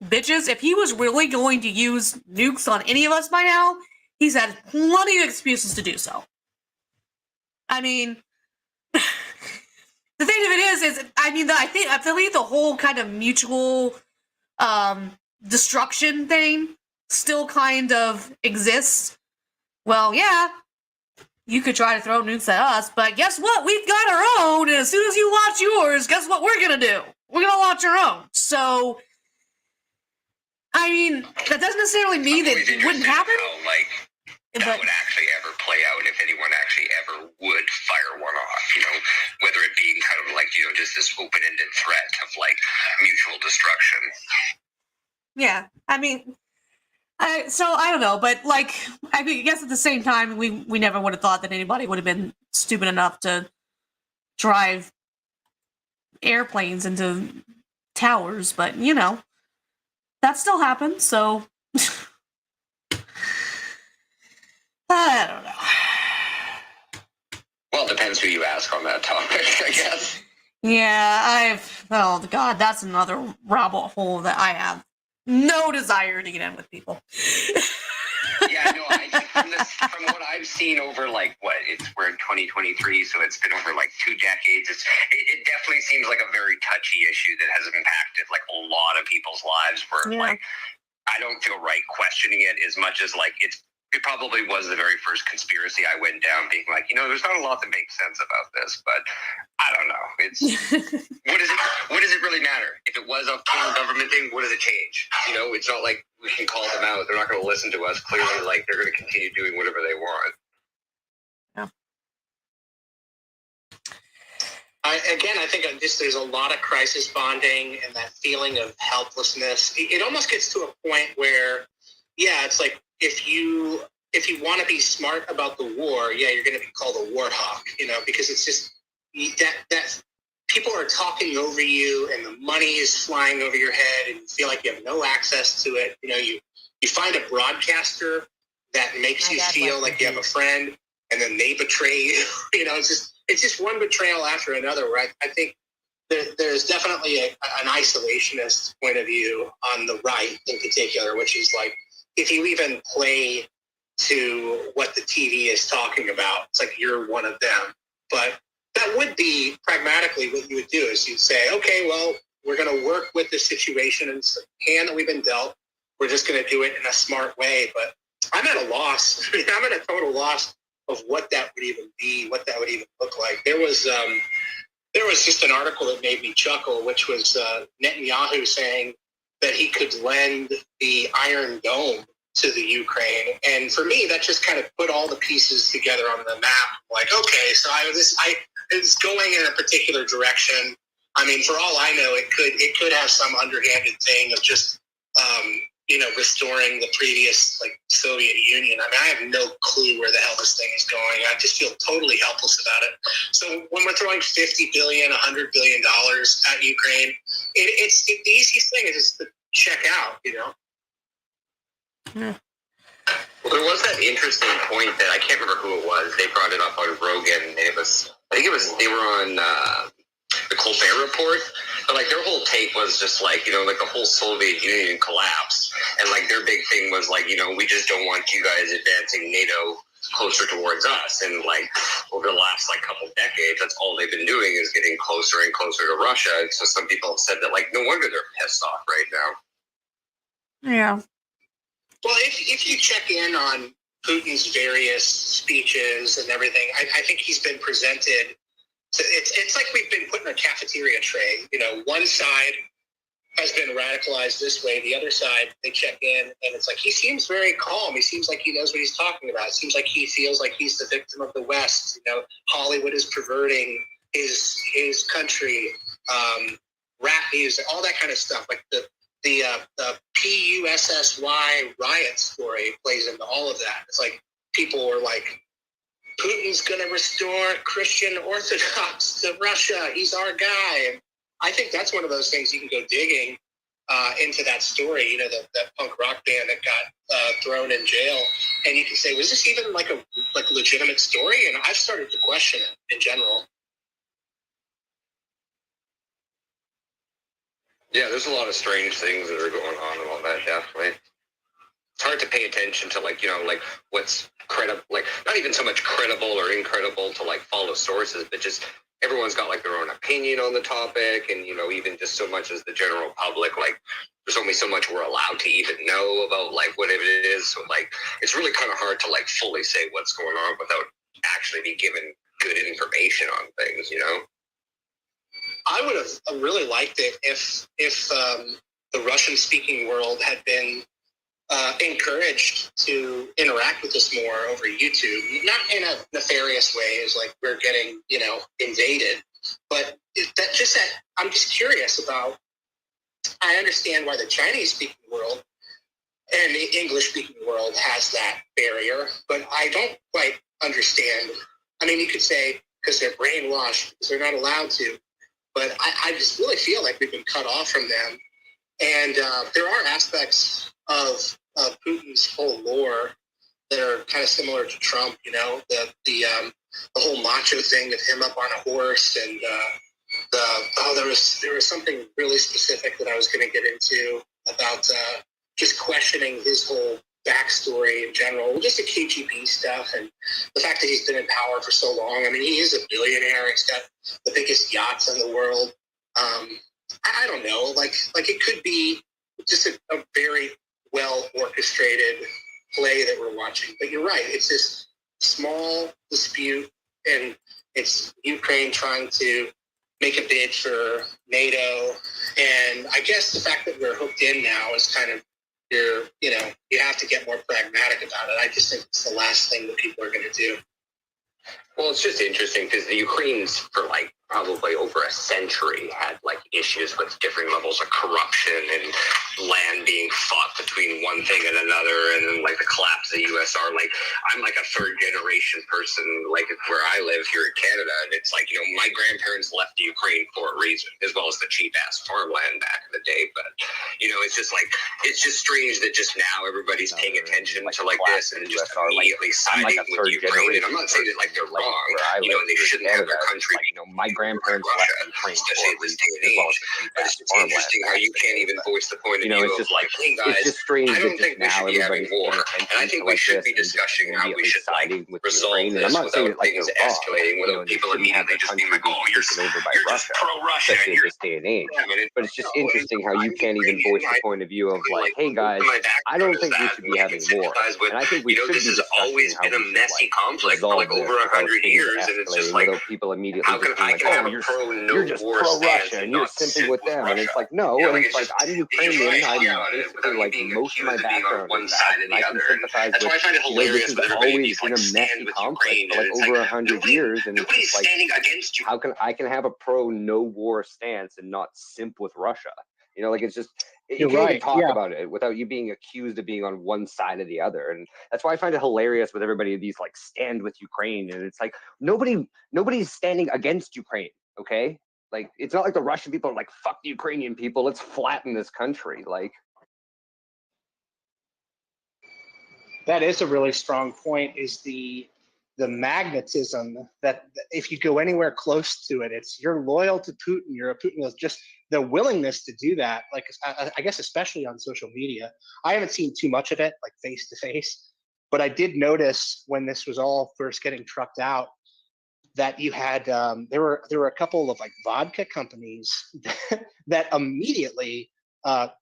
bitches, if he was really going to use nukes on any of us by now, he's had plenty of excuses to do so. I mean, the thing of it is I mean, I believe the whole kind of mutual destruction thing still kind of exists. Well, yeah, you could try to throw nukes at us, but guess what? We've got our own, and as soon as you launch yours, guess what we're gonna do? We're gonna launch our own. So, I mean, that doesn't necessarily mean that Always it wouldn't interested in happen. how, like, that But would actually ever play out if anyone actually ever would fire one off, you know, whether it being kind of like, you know, just this open-ended threat of like mutual destruction. yeah, I mean, so I don't know, but like, I mean, I guess at the same time, we never would have thought that anybody would have been stupid enough to drive airplanes into towers, but you know, that still happens, so I don't know. Well, it depends who you ask on that topic, I guess. Yeah, oh God, that's another rabbit hole that I have no desire to get in with people. Yeah, no, from what I've seen over like we're in 2023, so it's been over like 2 decades. It definitely seems like a very touchy issue that has impacted like a lot of people's lives. Where like I don't feel right questioning it as much as like it probably was the very first conspiracy I went down, being like, you know, there's not a lot that makes sense about this, but I don't know. It's what does it really matter? If it was a total government thing, what does it change? You know, it's not like we can call them out. They're not going to listen to us. Clearly, like they're going to continue doing whatever they want. I think there's a lot of crisis bonding and that feeling of helplessness. It almost gets to a point where, yeah, it's like if you want to be smart about the war, yeah, you're going to be called a war hawk, you know, because it's just that people are talking over you and the money is flying over your head and you feel like you have no access to it. You know, you find a broadcaster that makes you feel like you have a friend and then they betray you. You know, it's just one betrayal after another where I think there's definitely an isolationist point of view on the right in particular, which is like, if you even play to what the TV is talking about, it's like you're one of them. But that would be pragmatically what you would do is you'd say, okay, well, we're going to work with the situation and it's the hand that we've been dealt. We're just going to do it in a smart way. But I'm at a loss. I mean, I'm at a total loss of what that would even be, what that would even look like. There was just an article that made me chuckle, which was Netanyahu saying that he could lend the Iron Dome to the Ukraine. And for me, that just kind of put all the pieces together on the map. Like, okay, so it's going in a particular direction. I mean, for all I know, it could have some underhanded thing of just, restoring the previous like Soviet Union. I mean, I have no clue where the hell this thing is going. I just feel totally helpless about it. So when we're throwing $50 billion, $100 billion at Ukraine, the easiest thing is just to check out, you know? Well, there was that interesting point that I can't remember who it was. They brought it up on Rogan. They were on the Colbert Report, but like their whole take was just like, you know, like the whole Soviet Union collapsed, and like their big thing was like, you know, we just don't want you guys advancing NATO closer towards us. And like over the last like couple decades, that's all they've been doing is getting closer and closer to Russia. And so some people have said that like no wonder they're pissed off right now. Yeah. Well, if you check in on Putin's various speeches and everything, I think he's been presented. It's like we've been put in a cafeteria tray. You know, one side has been radicalized this way. The other side, they check in, and it's like he seems very calm. He seems like he knows what he's talking about. It seems like he feels like he's the victim of the West. You know, Hollywood is perverting his country, rap music, all that kind of stuff. Like the PUSSY riot story plays into all of that. It's like people were like, Putin's going to restore Christian Orthodox to Russia. He's our guy. And I think that's one of those things you can go digging into that story, you know, that punk rock band that got thrown in jail. And you can say, was this even like a legitimate story? And I've started to question it in general. Yeah, there's a lot of strange things that are going on and all that, definitely. It's hard to pay attention to, like, you know, like what's credible, like not even so much credible or incredible to like follow sources, but just everyone's got like their own opinion on the topic. And, you know, even just so much as the general public, like there's only so much we're allowed to even know about like whatever it is. So like, it's really kind of hard to like fully say what's going on without actually be given good information on things, you know? I would have really liked it if the Russian-speaking world had been encouraged to interact with us more over YouTube, not in a nefarious way as like we're getting, invaded, but that I'm just curious about. I understand why the Chinese-speaking world and the English-speaking world has that barrier, but I don't quite understand. I mean, you could say because they're brainwashed, because they're not allowed to, but I just really feel like we've been cut off from them. And there are aspects of Putin's whole lore that are kind of similar to Trump. The whole macho thing of him up on a horse, and there was something really specific that I was going to get into about just questioning his whole backstory in general, just the KGB stuff, and the fact that he's been in power for so long. I mean, he is a billionaire. He's got the biggest yachts in the world. I don't know, like it could be just a very well orchestrated play that we're watching. But you're right, it's this small dispute, and it's Ukraine trying to make a bid for NATO. And I guess the fact that we're hooked in now is kind of you have to get more pragmatic about it. I just think it's the last thing that people are going to do. Well, it's just interesting because the Ukrainians, for like probably over a century, had like issues with different levels of corruption and land being fought between one thing and another, and then like the collapse of the USSR. Like, I'm like a third generation person, like where I live here in Canada, and it's like, my grandparents left the Ukraine for a reason, as well as the cheap ass farmland back in the day. But it's just like, it's just strange that just now everybody's paying attention to like this and just immediately siding with Ukraine. And I'm not saying that like they're wrong, and they shouldn't have their country. My grandparents left Ukraine especially at this day and age. But it's just interesting how you can't even voice the point of view of like, hey guys, it's just strange I don't think we should be having war, and I think we should be discussing how we should like resolve this without things escalating, without people immediately just being like, oh, you're just pro-Russia, especially at this day and age. But it's just interesting how you can't even voice the point of view of like, hey guys, I don't think we should be having war, and I think we should be this has always been a messy conflict for like over 100 years, and it's just like, people immediately how can I have a you're just pro-Russia and you're simply with them, and it's like, no, and it's like, I'm Ukrainian, I'm basically like most of my background one side and the other. That's why I find it hilarious when everybody always been a messy conflict for like over 100 years, and it's nobody's just like, standing against you. how can I have a pro no war stance and not simp with Russia? Like it's just, you can't even talk about it without you being accused of being on one side or the other. And that's why I find it hilarious with everybody, these like stand with Ukraine, and it's like nobody's standing against Ukraine. Okay, like it's not like the Russian people are like, fuck the Ukrainian people, let's flatten this country. Like, that is a really strong point, is the magnetism that if you go anywhere close to it, it's you're loyal to Putin, you're a Putin. Just the willingness to do that, like I guess especially on social media. I haven't seen too much of it like face to face, but I did notice when this was all first getting trucked out that you had there were a couple of like vodka companies that immediately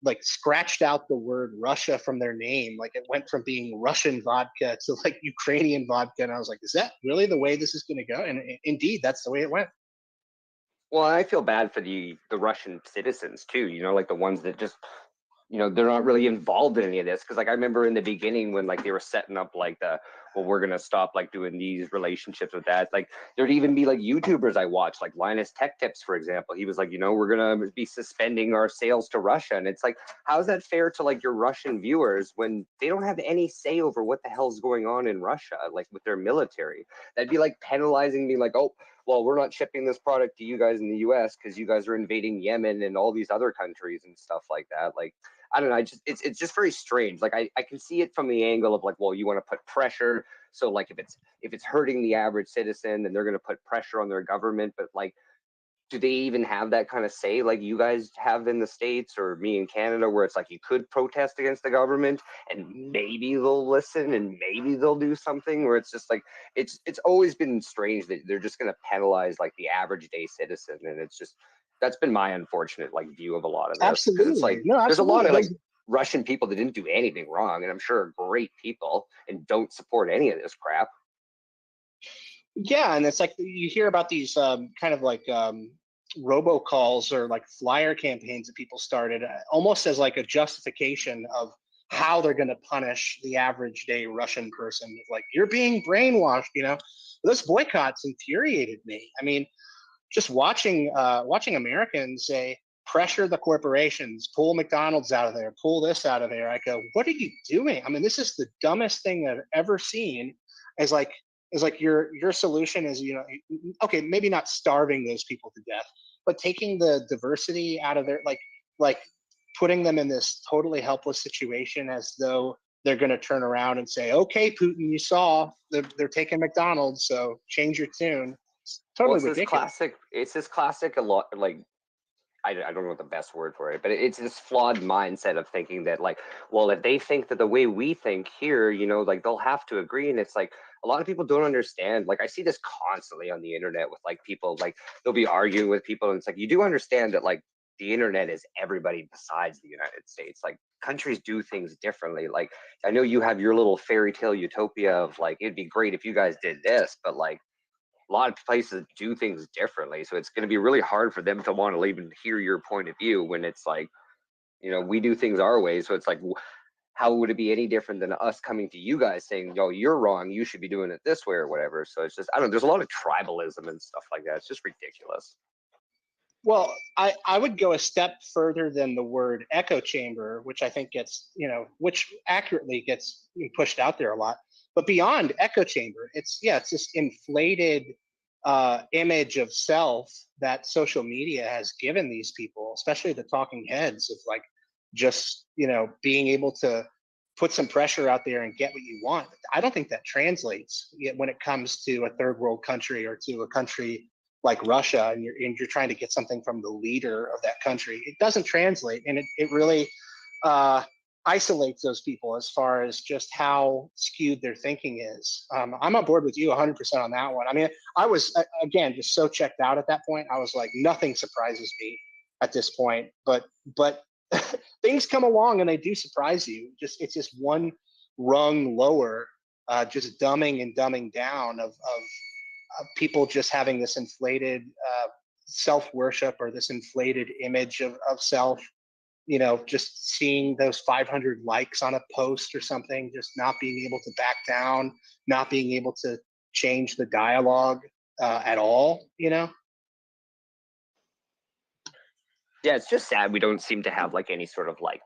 like scratched out the word Russia from their name. Like it went from being Russian vodka to like Ukrainian vodka. And I was like, is that really the way this is going to go? And indeed, that's the way it went. well, I feel bad for the Russian citizens too, like the ones that just, they're not really involved in any of this. Cause like I remember in the beginning when like they were setting up like we're going to stop like doing these relationships with that. Like there'd even be like YouTubers I watched, like Linus Tech Tips, for example. He was like, we're going to be suspending our sales to Russia. And it's like, how's that fair to like your Russian viewers when they don't have any say over what the hell's going on in Russia, like with their military? That'd be like penalizing me like, oh, well, we're not shipping this product to you guys in the US because you guys are invading Yemen and all these other countries and stuff like that. Like, I don't know. It's just very strange. Like I can see it from the angle of like, well, you want to put pressure. So like if it's hurting the average citizen, then they're going to put pressure on their government. But like, do they even have that kind of say like you guys have in the States or me in Canada, where it's like you could protest against the government and maybe they'll listen and maybe they'll do something? Where it's just like it's always been strange that they're just going to penalize like the average day citizen, and it's just, that's been my unfortunate like view of a lot of this. Absolutely. It's like there's a lot of like Russian people that didn't do anything wrong, and I'm sure are great people and don't support any of this crap. Yeah, and it's like you hear about these kind of like robocalls or like flyer campaigns that people started almost as like a justification of how they're going to punish the average day Russian person. Like, you're being brainwashed, you know. Those boycotts infuriated me. I mean, just watching Americans say, pressure the corporations, pull McDonald's out of there, pull this out of there. I go, what are you doing? I mean, this is the dumbest thing I've ever seen. As like your solution is, you know, okay, maybe not starving those people to death, but taking the diversity out of their, like putting them in this totally helpless situation as though they're going to turn around and say, okay, Putin, you saw they're taking McDonald's, so change your tune. It's totally ridiculous. It's this classic a lot, like, I don't know what the best word for it, but it's this flawed mindset of thinking that, like, well, if they think that the way we think here, you know, like, they'll have to agree. And it's like, a lot of people don't understand. Like, I see this constantly on the internet with like people, like, they'll be arguing with people, and it's like, you do understand that, like, the internet is everybody besides the United States. Like, countries do things differently. Like, I know you have your little fairy tale utopia of like, it'd be great if you guys did this, but like, a lot of places do things differently, so it's going to be really hard for them to want to even hear your point of view when it's like, you know, we do things our way. So it's like, how would it be any different than us coming to you guys saying, yo, you're wrong, you should be doing it this way or whatever? So it's just, I don't know, there's a lot of tribalism and stuff like that. It's just ridiculous. Well, I would go a step further than the word echo chamber, which I think gets, you know, which accurately gets pushed out there a lot. But beyond echo chamber, it's this inflated image of self that social media has given these people, especially the talking heads, of like just, you know, being able to put some pressure out there and get what you want. I don't think that translates when it comes to a third world country or to a country like Russia, and you're trying to get something from the leader of that country. It doesn't translate, and it really isolates those people as far as just how skewed their thinking is. I'm on board with you 100% on that one. I mean, I was, again, just so checked out at that point. I was like, nothing surprises me at this point, but things come along and they do surprise you. It's just one rung lower, just dumbing and dumbing down of people just having this inflated self-worship or this inflated image of self. You know, just seeing those 500 likes on a post or something, just not being able to back down, not being able to change the dialogue at all, you know? Yeah, it's just sad we don't seem to have like any sort of like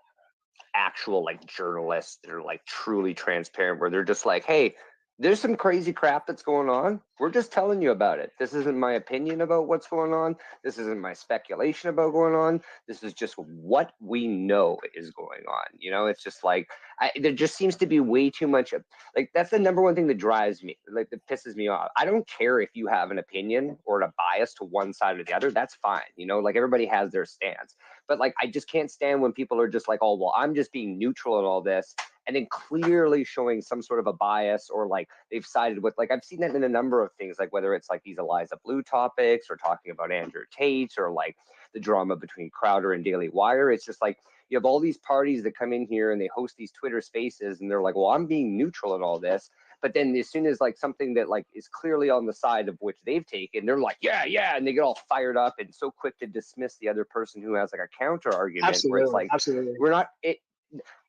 actual like journalists that are like truly transparent, where they're just like, hey, there's some crazy crap that's going on. We're just telling you about it. This isn't my opinion about what's going on. This isn't my speculation about going on. This is just what we know is going on. You know, it's just like, there just seems to be way too much. Like, that's the number one thing that drives me, like, that pisses me off. I don't care if you have an opinion or a bias to one side or the other. That's fine. You know, like, everybody has their stance. But like, I just can't stand when people are just like, oh, well, I'm just being neutral in all this, and then clearly showing some sort of a bias, or like they've sided with, like, I've seen that in a number of things, like whether it's like these Eliza Blue topics or talking about Andrew Tate, or like the drama between Crowder and Daily Wire. It's just like, you have all these parties that come in here and they host these Twitter spaces and they're like, well, I'm being neutral in all this. But then as soon as like something that like is clearly on the side of which they've taken, they're like, yeah, and they get all fired up and so quick to dismiss the other person who has like a counter argument. Absolutely, where it's like, absolutely. we're not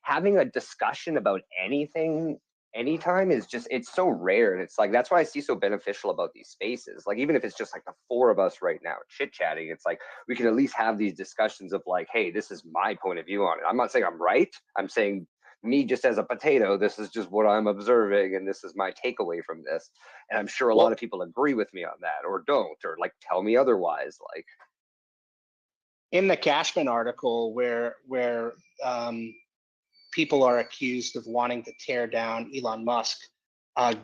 having a discussion about anything anytime is just, it's so rare. And it's like, that's why I see so beneficial about these spaces. Like, even if it's just like the four of us right now chit chatting, it's like we can at least have these discussions of like, hey, this is my point of view on it. I'm not saying I'm right. I'm saying, me just as a potato, this is just what I'm observing, and this is my takeaway from this. And I'm sure a lot of people agree with me on that, or don't, or like tell me otherwise. Like, in the Cashman article, where people are accused of wanting to tear down Elon Musk,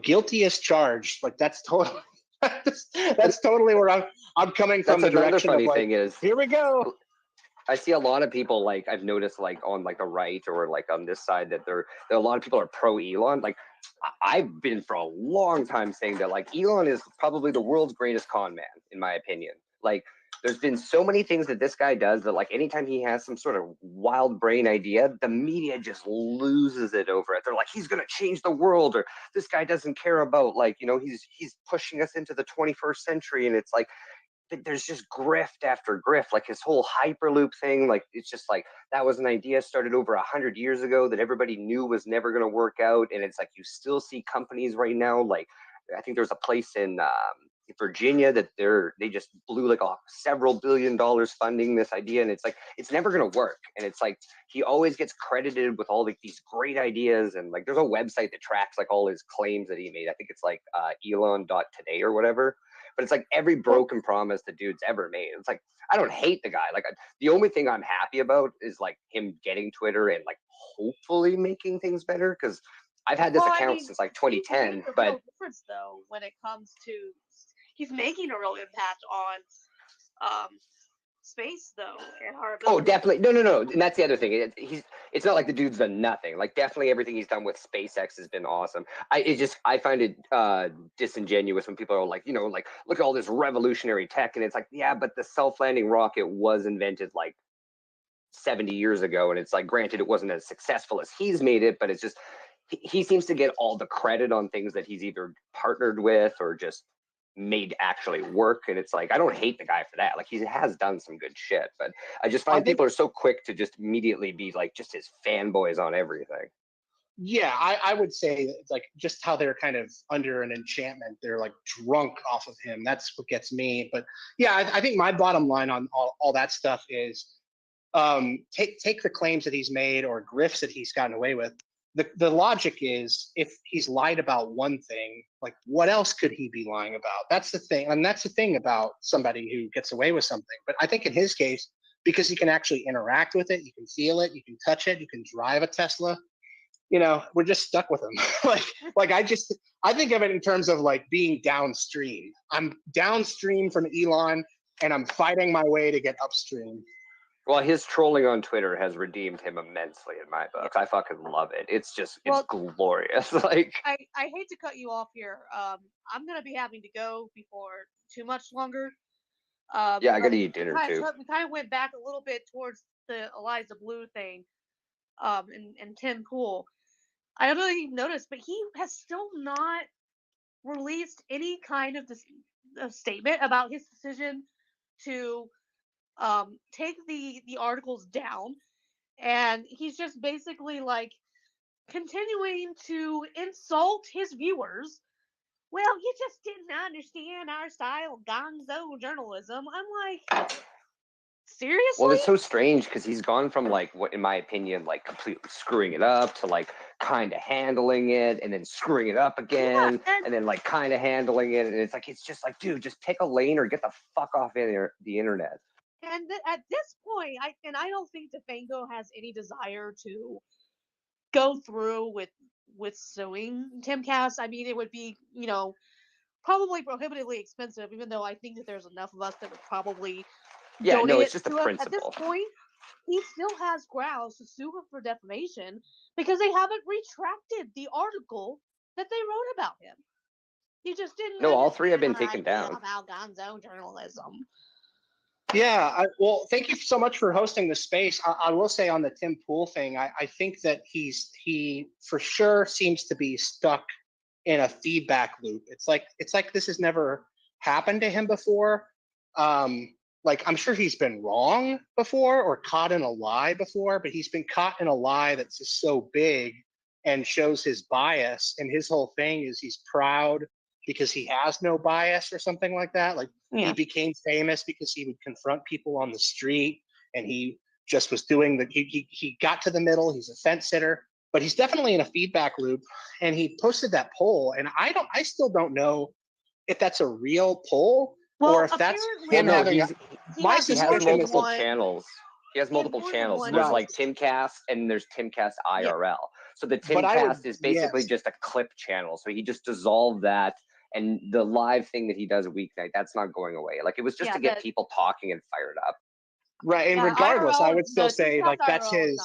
guilty as charged. Like, that's totally that's totally where I'm coming from. That's the another direction funny of like, thing is, here we go. I see a lot of people, like, I've noticed, like, on like the right or like on this side, that a lot of people are pro Elon. Like, I've been for a long time saying that like Elon is probably the world's greatest con man, in my opinion. Like, there's been so many things that this guy does that like anytime he has some sort of wild brain idea, the media just loses it over it. They're like, he's gonna change the world, or this guy doesn't care about, like, you know, he's pushing us into the 21st century. And it's like, there's just grift after grift, like his whole hyperloop thing. Like, it's just like, that was an idea started over 100 years ago that everybody knew was never going to work out. And it's like, you still see companies right now, like, I think there's a place in Virginia that they just blew like several $1 billion funding this idea, and it's like, it's never going to work. And it's like, he always gets credited with all like these great ideas, and like there's a website that tracks like all his claims that he made. I think it's like Elon.today or whatever. But it's like every broken promise the dude's ever made. It's like, I don't hate the guy. Like, the only thing I'm happy about is like him getting Twitter and like hopefully making things better, because I've had this account since like 2010. He's But a real difference though when it comes to he's making a real impact on space though and our ability. oh, definitely, no, and that's the other thing. It's not like the dude's done nothing. Like, definitely everything he's done with SpaceX has been awesome. I find it disingenuous when people are like, you know, like, look at all this revolutionary tech, and it's like, yeah, but the self-landing rocket was invented like 70 years ago, and it's like, granted, it wasn't as successful as he's made it, but it's just he seems to get all the credit on things that he's either partnered with or just made actually work. And it's like, I don't hate the guy for that. Like, he has done some good shit, but I just find people are so quick to just immediately be like just his fanboys on everything. Yeah, I would say it's like just how they're kind of under an enchantment. They're like drunk off of him. That's what gets me. But yeah, I think my bottom line on all that stuff is take the claims that he's made or grifts that he's gotten away with. The logic is, if he's lied about one thing, like, what else could he be lying about? That's the thing. And that's the thing about somebody who gets away with something. But I think in his case, because he can actually interact with it, you can feel it, you can touch it, you can drive a Tesla, you know, we're just stuck with him. I think of it in terms of like being downstream. I'm downstream from Elon and I'm fighting my way to get upstream. Well, his trolling on Twitter has redeemed him immensely in my book. I fucking love it. It's just, it's glorious. Like, I hate to cut you off here. I'm gonna be having to go before too much longer. yeah, I gotta eat dinner too. We kind of went back a little bit towards the Eliza Blue thing, and Tim Pool. I don't know if you've noticed, but he has still not released any kind of statement about his decision to take the articles down, and he's just basically like continuing to insult his viewers. Well, you just didn't understand our style of gonzo journalism. I'm like, seriously? Well, it's so strange because he's gone from like, what in my opinion, like completely screwing it up to like kind of handling it and then screwing it up again, and then like kind of handling it, and it's like, it's just like, dude, just pick a lane or get the fuck off the internet. And at this point, I don't think DeFango has any desire to go through with suing Timcast. I mean, it would be, you know, probably prohibitively expensive, even though I think that there's enough of us that would probably donate no, it's just to the him. principle. At this point, he still has grounds to sue him for defamation because they haven't retracted the article that they wrote about him. He just didn't. No, all three have been taken down. About gonzo journalism. Yeah, well, thank you so much for hosting the space. I will say on the Tim Pool thing, I think that he for sure seems to be stuck in a feedback loop. It's like this has never happened to him before. Like, I'm sure he's been wrong before or caught in a lie before, but he's been caught in a lie that's just so big and shows his bias. And his whole thing is he's proud because he has no bias or something like that. Like, he became famous because he would confront people on the street, and he just was doing he got to the middle. He's a fence sitter, but he's definitely in a feedback loop. And he posted that poll, and I still don't know if that's a real poll or if that's him having. My suspicion is multiple channels. He has multiple channels. There's like Timcast and there's Timcast IRL. So the Timcast is basically just a clip channel. So he just dissolved that. And the live thing that he does a weeknight, that's not going away. Like, it was just to get people talking and fired up. Right. And regardless, I would still say like that's his.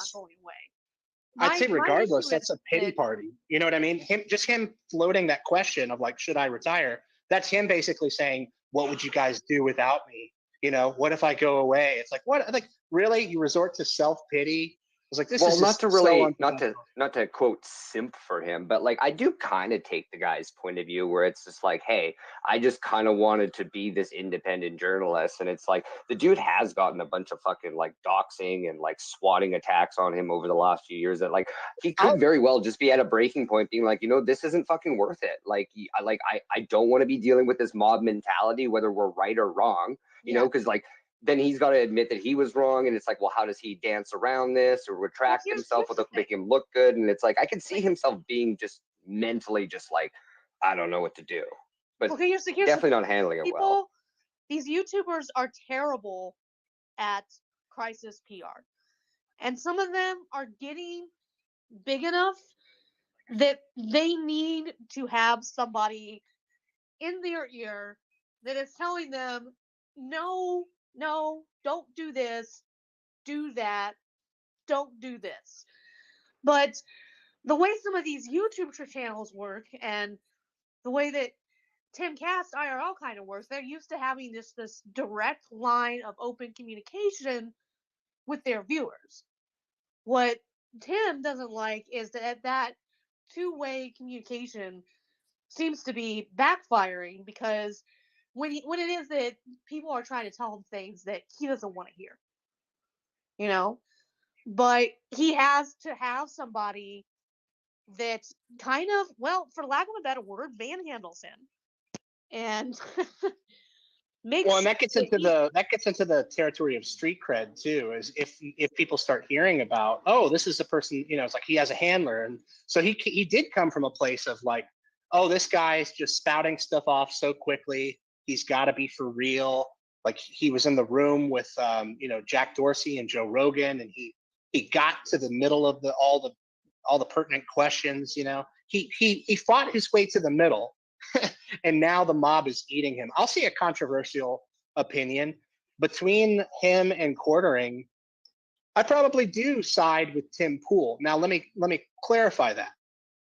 I'd say regardless, that's a pity party. You know what I mean? Him floating that question of like, should I retire? That's him basically saying, what would you guys do without me? You know, what if I go away? It's like, what? Like, really? You resort to self-pity was like, this Well, is not just to so really, unprofessional. not to quote simp for him, but like I do kind of take the guy's point of view where it's just like, hey, I just kind of wanted to be this independent journalist, and it's like the dude has gotten a bunch of fucking like doxing and like swatting attacks on him over the last few years that like he could very well just be at a breaking point, being like, you know, this isn't fucking worth it. Like, I don't want to be dealing with this mob mentality, whether we're right or wrong, you know, because like then he's got to admit that he was wrong, and it's like, well, how does he dance around this or retract himself without making him look good? And it's like I can see himself being just mentally just like, I don't know what to do, but well, here's definitely not handling it well. These YouTubers are terrible at crisis PR, and some of them are getting big enough that they need to have somebody in their ear that is telling them, no, don't do this, do that, don't do this. But the way some of these YouTube channels work, and the way that Timcast IRL kind of works, they're used to having this direct line of open communication with their viewers. What Tim doesn't like is that two-way communication seems to be backfiring, because when it is that people are trying to tell him things that he doesn't want to hear, you know, but he has to have somebody that kind of, well, for lack of a better word, manhandles him and makes. Well, and that gets into the territory of street cred too. Is if people start hearing about, oh, this is a person, you know, it's like he has a handler, and so he did come from a place of like, oh, this guy is just spouting stuff off so quickly. He's got to be for real. Like he was in the room with you know, Jack Dorsey and Joe Rogan, and he got to the middle of all the pertinent questions. You know, he fought his way to the middle. And now the mob is eating him. I'll see a controversial opinion between him and Quartering. I probably do side with Tim Pool. Now let me clarify that,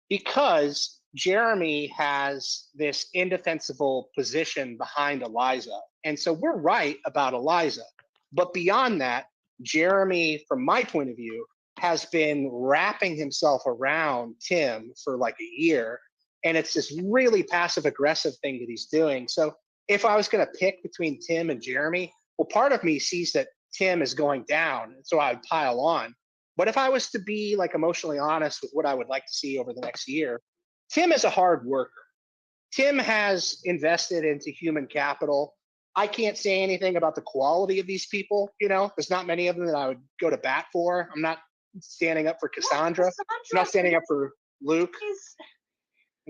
because Jeremy has this indefensible position behind Eliza, and so we're right about Eliza. But beyond that, Jeremy, from my point of view, has been wrapping himself around Tim for like a year. And it's this really passive aggressive thing that he's doing. So if I was going to pick between Tim and Jeremy, well, part of me sees that Tim is going down, so I would pile on. But if I was to be like emotionally honest with what I would like to see over the next year, Tim is a hard worker. Tim has invested into human capital. I can't say anything about the quality of these people. You know, there's not many of them that I would go to bat for. I'm not standing up for Cassandra. I'm not standing up for Luke.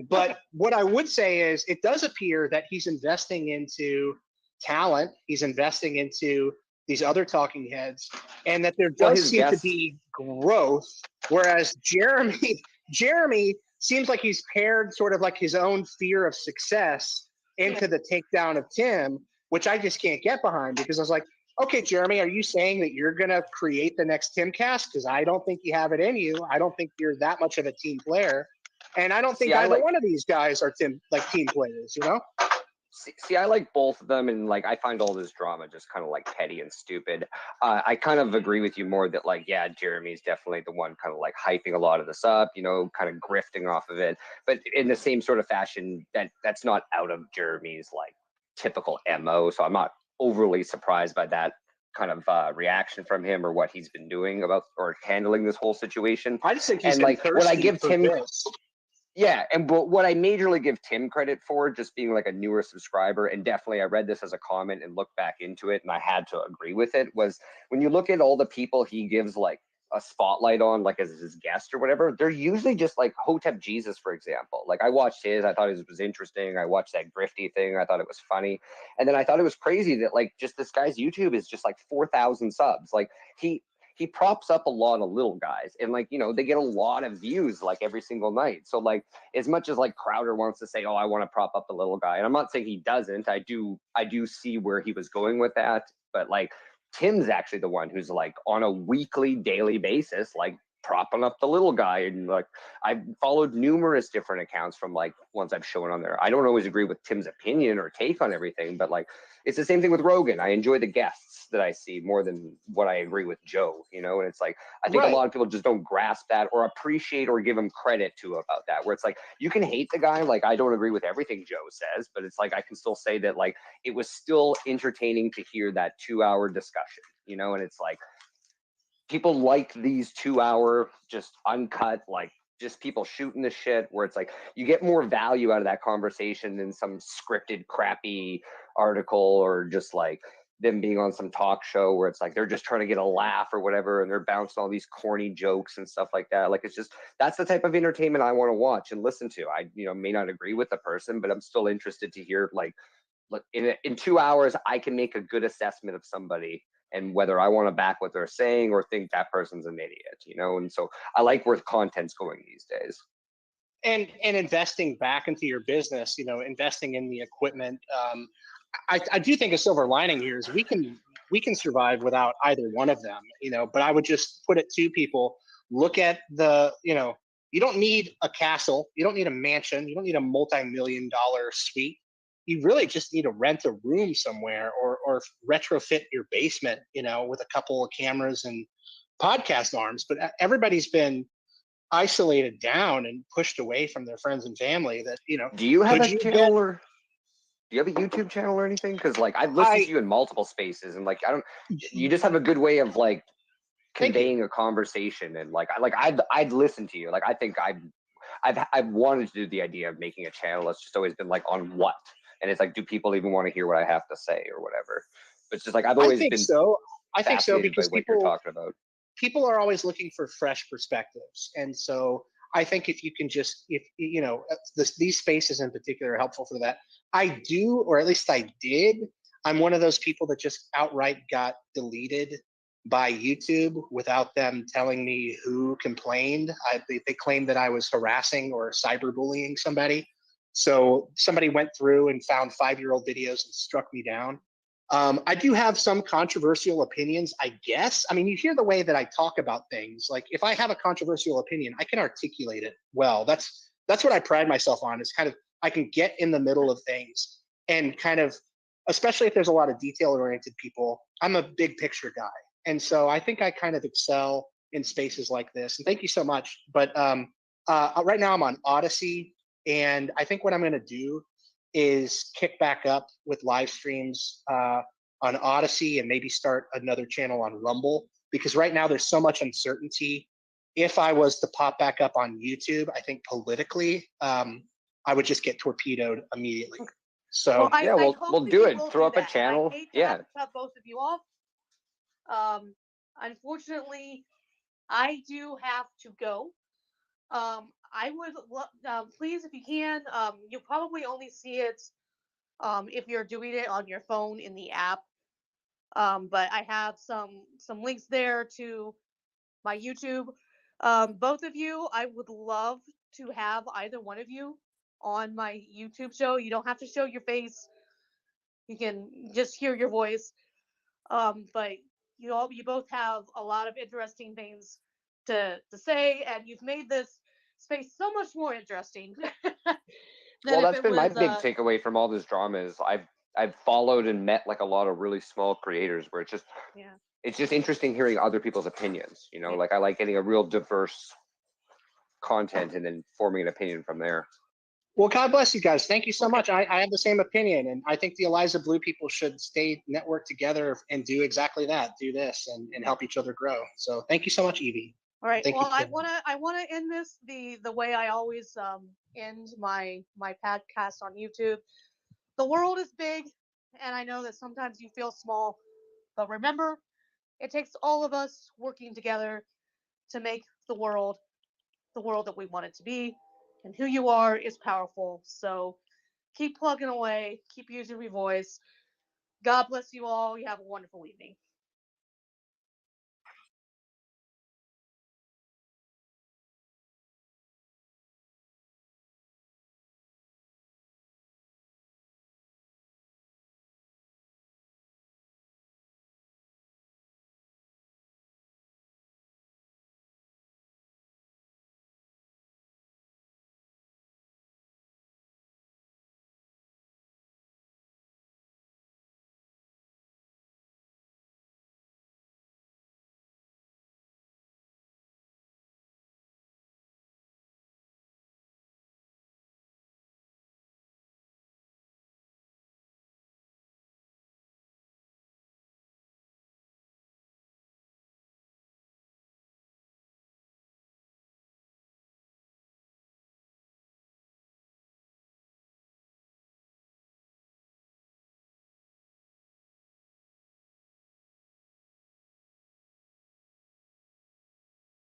But what I would say is it does appear that he's investing into talent. He's investing into these other talking heads, and that there does seem to be growth. Whereas Jeremy seems like he's paired sort of like his own fear of success into the takedown of Tim, which I just can't get behind, because I was like, okay, Jeremy, are you saying that you're going to create the next Timcast? Because I don't think you have it in you. I don't think you're that much of a team player. And I don't think either one of these guys are team players, you know? See, I like both of them, and like I find all this drama just kind of like petty and stupid. I kind of agree with you more that like, yeah, Jeremy's definitely the one kind of like hyping a lot of this up, you know, kind of grifting off of it. But in the same sort of fashion, that's not out of Jeremy's like typical MO. So I'm not overly surprised by that kind of reaction from him or what he's been doing about or handling this whole situation. I just think he's and like what I give Tim. Yeah, and but what I majorly give Tim credit for, just being like a newer subscriber, and definitely I read this as a comment and looked back into it, and I had to agree with it, was when you look at all the people he gives like a spotlight on, like as his guest or whatever, they're usually just like Hotep Jesus, for example. Like I watched his, I thought it was interesting. I watched that grifty thing, I thought it was funny. And then I thought it was crazy that like just this guy's YouTube is just like 4,000 subs. Like he props up a lot of little guys, and like, you know, they get a lot of views like every single night. So like as much as like Crowder wants to say, oh, I want to prop up the little guy, and I'm not saying he doesn't, I do see where he was going with that, but like Tim's actually the one who's like on a weekly, daily basis, like propping up the little guy. And like, I've followed numerous different accounts from like ones I've shown on there. I don't always agree with Tim's opinion or take on everything, but like, it's the same thing with Rogan. I enjoy the guests that I see more than what I agree with Joe, you know? And it's like, I think a lot of people just don't grasp that or appreciate or give him credit to about that, where it's like, you can hate the guy. Like, I don't agree with everything Joe says, but it's like, I can still say that like, it was still entertaining to hear that 2-hour discussion, you know? And it's like, people like these 2-hour, just uncut, like just people shooting the shit, where it's like you get more value out of that conversation than some scripted, crappy article, or just like them being on some talk show where it's like they're just trying to get a laugh or whatever, and they're bouncing all these corny jokes and stuff like that. Like, it's just, that's the type of entertainment I want to watch and listen to. I, you know, may not agree with the person, but I'm still interested to hear, like, look, in 2 hours, I can make a good assessment of somebody and whether I want to back what they're saying or think that person's an idiot, you know? And so I like where content's going these days. And investing back into your business, you know, investing in the equipment. I do think a silver lining here is we can survive without either one of them, you know, but I would just put it to people, look at the, you know, you don't need a castle, you don't need a mansion, you don't need a multi-million-dollar suite. You really just need to rent a room somewhere, or retrofit your basement, you know, with a couple of cameras and podcast arms. But everybody's been isolated down and pushed away from their friends and family. That, you know, Do you have could a you channel get, or do you have a YouTube channel or anything? Because like I've listened to you in multiple spaces, and like you just have a good way of like conveying a conversation, and like I'd listen to you. Like, I think I've wanted to do the idea of making a channel. It's just always been like, on what? And it's like, do people even want to hear what I have to say or whatever? But it's just like, I've always been I think so, because by what you're talking about. people are always looking for fresh perspectives. And so I think if you can just, if you know, these spaces in particular are helpful for that. I do, or at least I did. I'm one of those people that just outright got deleted by YouTube without them telling me who complained. They claimed that I was harassing or cyberbullying somebody. So somebody went through and found 5-year-old videos and struck me down. I do have some controversial opinions, I guess. I mean, you hear the way that I talk about things. Like, if I have a controversial opinion, I can articulate it well. That's what I pride myself on, is kind of, I can get in the middle of things and kind of, especially if there's a lot of detail-oriented people, I'm a big picture guy. And so I think I kind of excel in spaces like this. And thank you so much. But right now I'm on Odyssey, and I think what I'm going to do is kick back up with live streams on Odyssey, and maybe start another channel on Rumble, because right now there's so much uncertainty. If I was to pop back up on YouTube, I think politically, I would just get torpedoed immediately. So well, we'll do it. Throw up a I channel. hate to have to cut both of you off. Unfortunately, I do have to go. I would please, if you can, you'll probably only see it if you're doing it on your phone in the app. But I have some links there to my YouTube. Both of you, I would love to have either one of you on my YouTube show. You don't have to show your face. You can just hear your voice. But you both have a lot of interesting things to say, and you've made this space so much more interesting. Well, that's been my big takeaway from all this drama, is I've followed and met like a lot of really small creators, where it's just interesting hearing other people's opinions, you know. Like, I like getting a real diverse content and then forming an opinion from there. Well, God bless you guys. Thank you so much. I have the same opinion, and I think the Eliza Blue people should stay networked together and do exactly that. Do this and help each other grow. So thank you so much, Evie. All right. Thank Well, you. I wanna end this the way I always end my podcast on YouTube. The world is big, and I know that sometimes you feel small, but remember, it takes all of us working together to make the world that we want it to be. And who you are is powerful. So keep plugging away, keep using your voice. God bless you all. You have a wonderful evening.